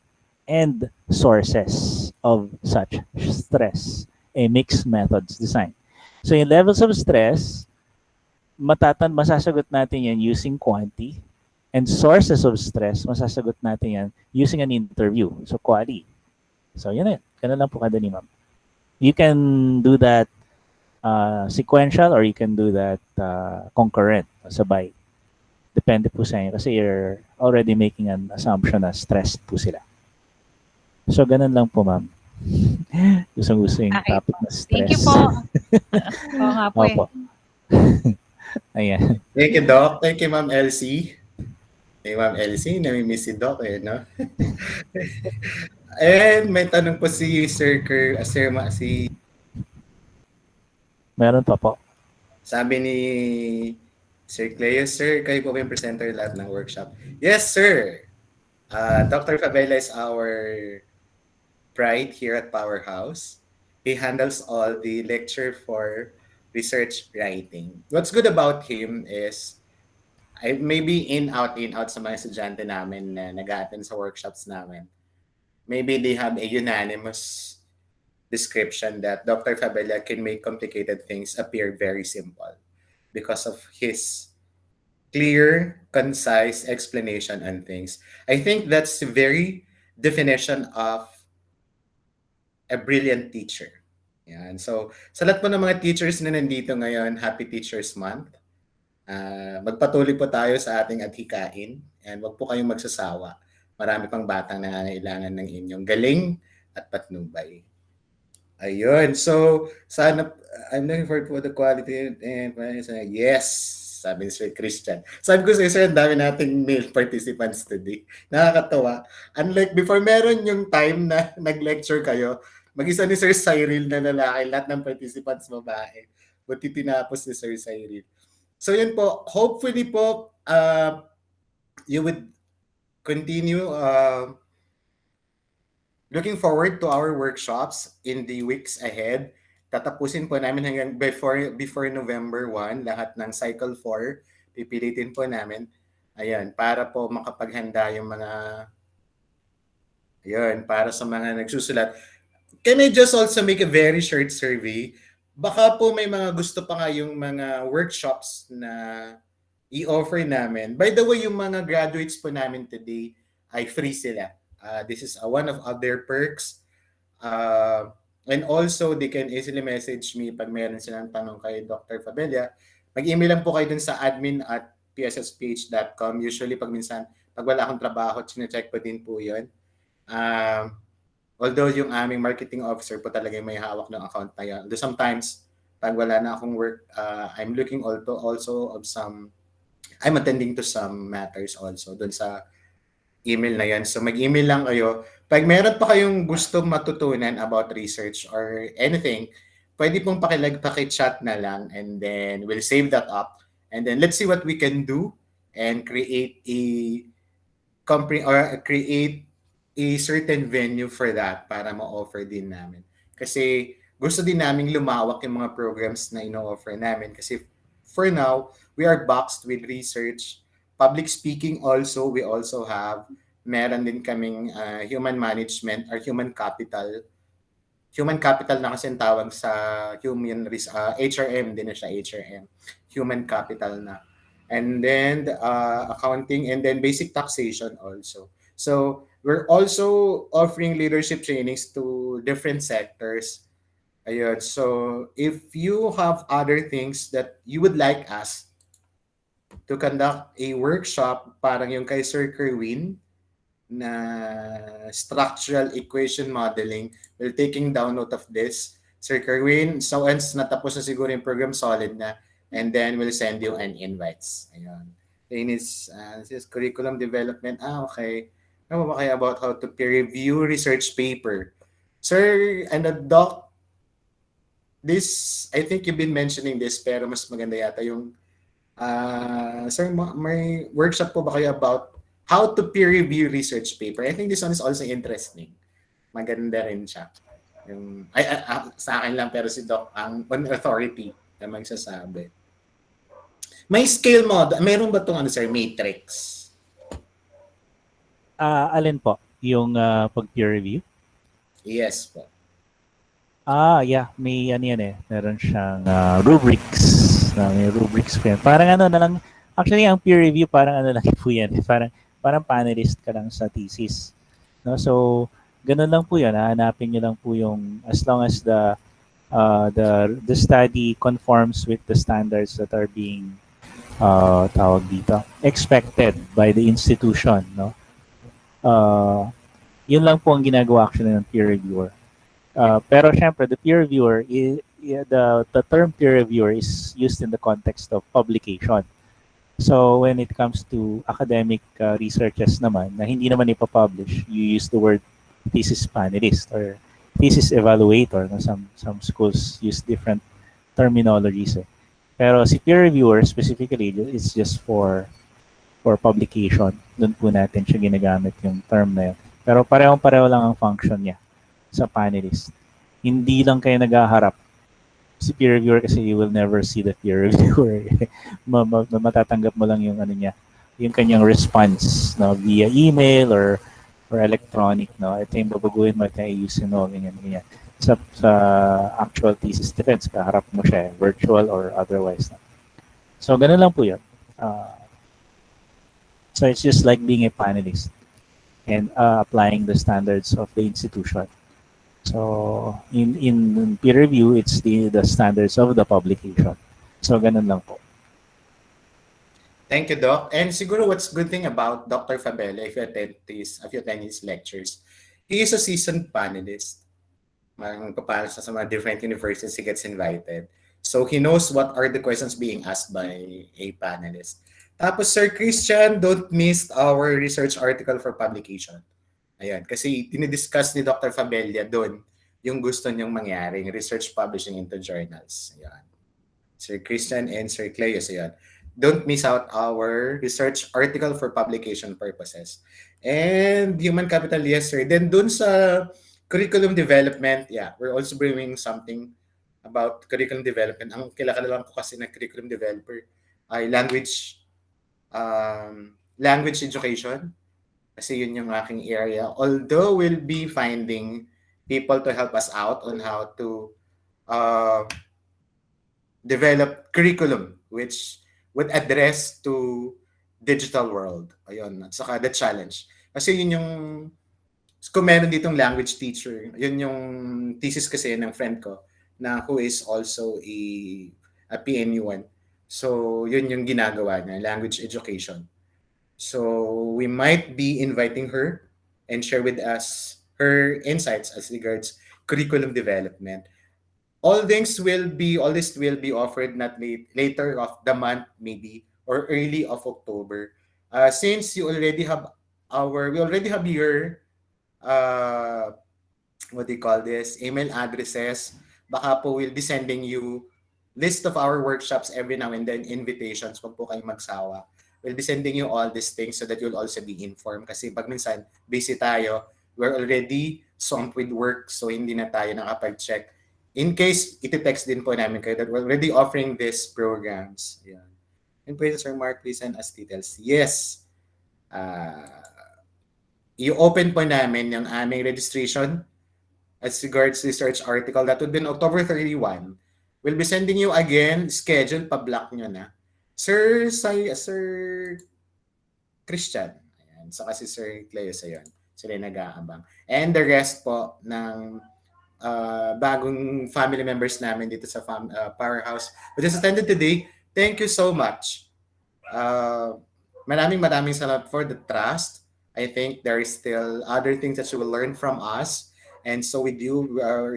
and sources of such stress. A mixed methods design. So yung levels of stress, masasagot natin yan using quantity. And sources of stress, masasagot natin yan using an interview. So quali. So yun. Ganun lang po kadali, ma'am. You can do that sequential or you can do that concurrent, sabay. Depende po sa inyo kasi you're already making an assumption na stressed po sila. So, ganun lang po, ma'am. Gusto yung topic na stress. Thank you po. Oo nga po Opo. Ayan. Thank you, Doc. Thank you, Ma'am Elsie. Hey, Ma'am Elsie, namimiss si Doc no? And may tanong po si Sir si Meron pa po. Sabi ni Sir Cleo, Sir, kayo po ba yung presenter lahat ng workshop? Yes, sir. Dr. Fabella is our pride here at Powerhouse. He handles all the lecture for research writing. What's good about him is maybe in out sa mga estudyante namin na nag-attend sa workshops namin. Maybe they have a unanimous description that Dr. Fabella can make complicated things appear very simple because of his clear, concise explanation on things. I think that's the very definition of a brilliant teacher. Yan. So, sa lahat po ng mga teachers na nandito ngayon, Happy Teachers Month. Magpatuloy po tayo sa ating adhikain and wag po kayong magsasawa. Marami pang batang nangangailangan ng inyong galing at patnubay. Ayun. So, sana, I'm looking forward for the quality and yes, sabi ni Sir Christian. Sabi ko sa Sir, ang dami nating male participants today. Nakakatawa. Unlike before, meron yung time na nag-lecture kayo, mag-isa ni Sir Cyril na lalaki, lahat ng participants babae. Buti tinapos ni Sir Cyril. So yun po, hopefully po, you would continue looking forward to our workshops in the weeks ahead. Tatapusin po namin hanggang before November 1, lahat ng Cycle 4, pipilitin po namin. Ayan, para po makapaghanda yung mga, ayun, para sa mga nagsusulat. Can I just also make a very short survey? Baka po may mga gusto pa nga yung mga workshops na i-offer namin. By the way, yung mga graduates po namin today ay free sila. This is one of other perks. And also, they can easily message me pag meron silang tanong kay Dr. Fabella. Mag-email lang po kayo dun sa admin@pssph.com. Usually, pag minsan, pag wala akong trabaho, chinecheck ko din po yun. Although yung aming marketing officer po talaga may hawak ng account na yan. Although sometimes, pag wala na akong work, I'm looking also of some, I'm attending to some matters also dun sa email na yan. So mag-email lang kayo. Pag meron pa kayong gusto matutunan about research or anything, pwede pong paki-chat na lang and then we'll save that up. And then let's see what we can do and create a certain venue for that para ma-offer din namin. Kasi gusto din namin lumawak yung mga programs na ino-offer namin. Kasi for now, we are boxed with research. Public speaking also, we also have. Meron din kaming human management or human capital. Human capital na kasi ang tawag sa HRM din na siya, HRM. Human capital na. And then accounting and then basic taxation also. So we're also offering leadership trainings to different sectors. Ayun. So if you have other things that you would like us to conduct a workshop, parang yung kay Sir Kerwin na structural equation modeling, we're taking down note of this. Sir Kerwin, so once natapos na siguro yung program, solid na, and then we'll send you an invites. Ayun. This is curriculum development. Okay. Ano ba kaya about how to peer review research paper? Sir, and the doc, this, I think you've been mentioning this, pero mas maganda yata yung, sir, may workshop po ba kayo about how to peer review research paper? I think this one is also interesting. Maganda rin siya. Yung, sa akin lang, pero si Doc, ang on authority na magsasabi. May scale model. Meron ba itong sir, matrix? Alin po? Yung pag-peer review? Yes po. Yeah. May ano yan eh. Meron siyang rubrics. May rubrics po yan. Parang ano na lang, actually ang peer review parang ano lang po yan. Parang panelist ka lang sa thesis. No? So, ganun lang po yan. Hanapin nyo lang po yung, as long as the study conforms with the standards that are being tawag dito, expected by the institution. No? Yun lang po ang ginagawa actually ng peer reviewer. Pero syempre, the peer reviewer, the term peer reviewer is used in the context of publication. So when it comes to academic researches naman, na hindi naman ipapublish, you use the word thesis panelist or thesis evaluator. No? Some schools use different terminologies. Pero si peer reviewer specifically, it's just for publication. Doon po natin siya ginagamit yung term na yun. Pero parehong-pareho lang ang function niya sa panelist. Hindi lang kayo naghaharap. Si peer reviewer kasi you will never see the peer reviewer. Matatanggap mo lang yung ano niya, yung kanyang response, no, via email or electronic, no. Ito yung babaguhin mo, ito yung ayusin mo, ganyan. Sa actual thesis defense, kaharap mo siya, virtual or otherwise. No? So, ganun lang po yun. So, it's just like being a panelist and applying the standards of the institution. So in peer review, it's the standards of the publication. So ganun lang po. Thank you, Doc. And siguro what's good thing about Dr. Fabella, if you attend his lectures, he is a seasoned panelist. Magpapalo siya sa mga different universities he gets invited. So he knows what are the questions being asked by a panelist. Tapos, Sir Christian, don't miss our research article for publication. Ayan, kasi dinidiscuss ni Dr. Fabella doon yung gusto niyang mangyaring research publishing into journals. Ayan. Sir Christian and Sir Cleo, so yan. Don't miss out our research article for publication purposes. And human capital, yes, sir. Then dun sa curriculum development, yeah, we're also bringing something about curriculum development. Ang kilala lang ko kasi na curriculum developer ay language education. Kasi yun yung aking area. Although we'll be finding people to help us out on how to uh, develop curriculum which would address to digital world. Ayun. At saka the challenge. Kasi yun yung kung meron ditong language teacher, yun yung thesis kasi ng friend ko na who is also a PNU1. So, yun yung ginagawa niya, language education. So, we might be inviting her and share with us her insights as regards curriculum development. All this will be offered not later of the month maybe or early of October. Since we already have your uh, what do you call this, email addresses, baka po we'll be sending you list of our workshops every now and then, invitations, wag po kayong magsawa. We'll be sending you all these things so that you'll also be informed. Kasi pag minsan, busy tayo, we're already swamped with work, so hindi na tayo nakapag-check. In case, iti-text din po namin kayo that we're already offering these programs. Yan. And please, Sir Mark, please send us details. Yes. I-open po namin yung aming registration as regards research article. That would be on October 31. We'll be sending you again, schedule, pa-block nyo na. Sir Christian. Ayan. So kasi Sir Cleo sa yun. Sila yung nag-aabang. And the rest po ng bagong family members namin dito sa Powerhouse who just attended today. Thank you so much. Maraming salamat for the trust. I think there is still other things that you will learn from us. And so with you, there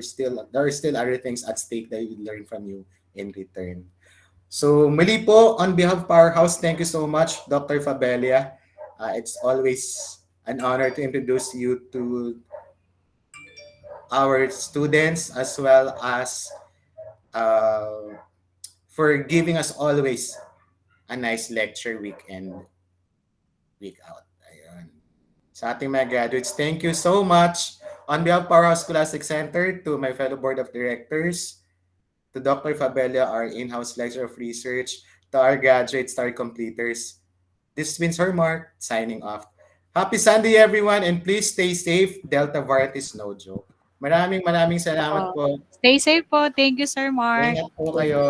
are still other things at stake that we learn from you in return. So muli po, on behalf of Powerhouse, thank you so much, Dr. Fabella. It's always an honor to introduce you to our students as well as for giving us always a nice lecture week in, week out. Ayun. Sa ating mga graduates, thank you so much. On behalf of Powerhouse Scholastic Center, to my fellow board of directors, to Dr. Fabella, our in-house lecturer of research, to our graduates, to our completers, this has been Sir Mark, signing off. Happy Sunday, everyone, and please stay safe. Delta variant is no joke. Maraming salamat po. Stay safe po. Thank you, Sir Mark. Ingat po kayo.